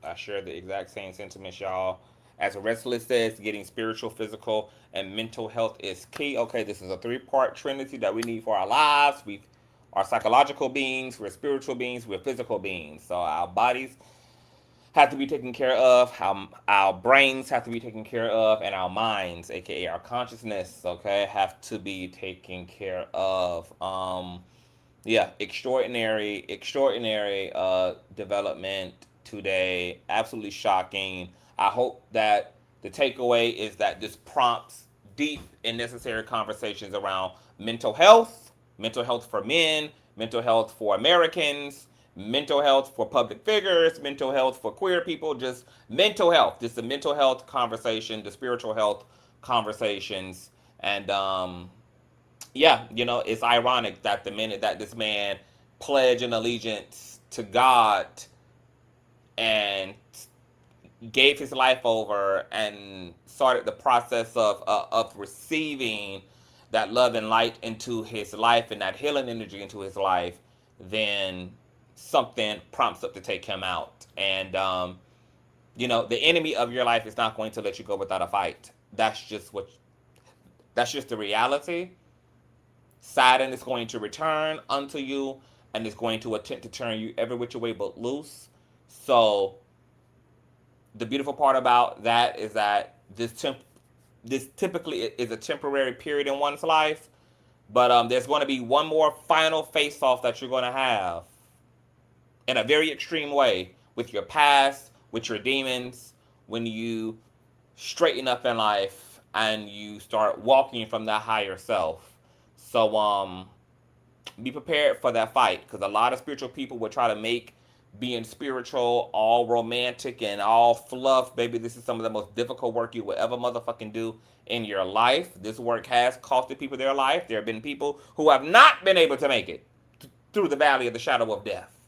Speaker 1: I share the exact same sentiments, y'all. As the rest list says, getting spiritual, physical, and mental health is key. Okay, this is a three-part trinity that we need for our lives. We are psychological beings, we're spiritual beings, we're physical beings. So our bodies have to be taken care of, our brains have to be taken care of, and our minds, aka our consciousness, okay, have to be taken care of. Yeah, extraordinary development today. Absolutely shocking. I hope that the takeaway is that this prompts deep and necessary conversations around mental health for men, mental health for Americans, mental health for public figures, mental health for queer people, just mental health, just the mental health conversation, the spiritual health conversations. And yeah, it's ironic that the minute that this man pledged an allegiance to God and gave his life over and started the process of receiving that love and light into his life and that healing energy into his life, then something prompts up to take him out. And the enemy of your life is not going to let you go without a fight. That's just the reality. Saturn is going to return unto you and is going to attempt to turn you every which way but loose. So the beautiful part about that is that this typically is a temporary period in one's life, but there's going to be one more final face-off that you're going to have in a very extreme way with your past, with your demons, when you straighten up in life and you start walking from that higher self. So be prepared for that fight, because a lot of spiritual people will try to make being spiritual all romantic and all fluff. Baby, this is some of the most difficult work you will ever motherfucking do in your life. This work has costed people their life. There have been people who have not been able to make it through the valley of the shadow of death.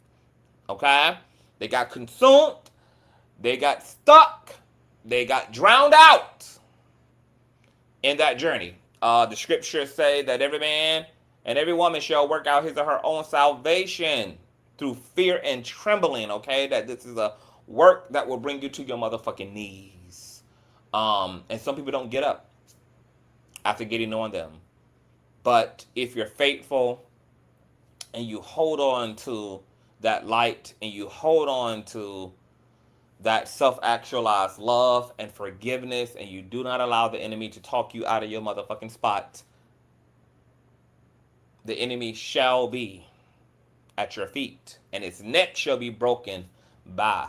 Speaker 1: Okay? They got consumed. They got stuck. They got drowned out in that journey. The scriptures say that every man and every woman shall work out his or her own salvation through fear and trembling. Okay, that this is a work that will bring you to your motherfucking knees. And some people don't get up after getting on them. But if you're faithful and you hold on to that light and you hold on to that self-actualized love and forgiveness, and you do not allow the enemy to talk you out of your motherfucking spot, the enemy shall be at your feet, and its neck shall be broken by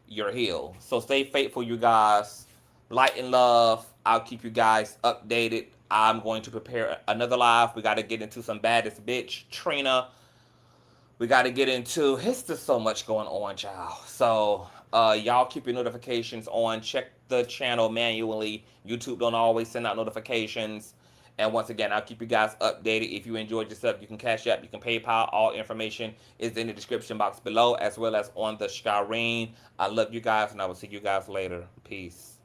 Speaker 1: your heel. So stay faithful, you guys. Light and love. I'll keep you guys updated. I'm going to prepare another live. We got to get into some baddest bitch, Trina. We got to get into, it's just so much going on, child. So y'all keep your notifications on. Check the channel manually. YouTube don't always send out notifications. And once again, I'll keep you guys updated. If you enjoyed yourself, you can Cash App, you can PayPal. All information is in the description box below, as well as on the screen. I love you guys, and I will see you guys later. Peace.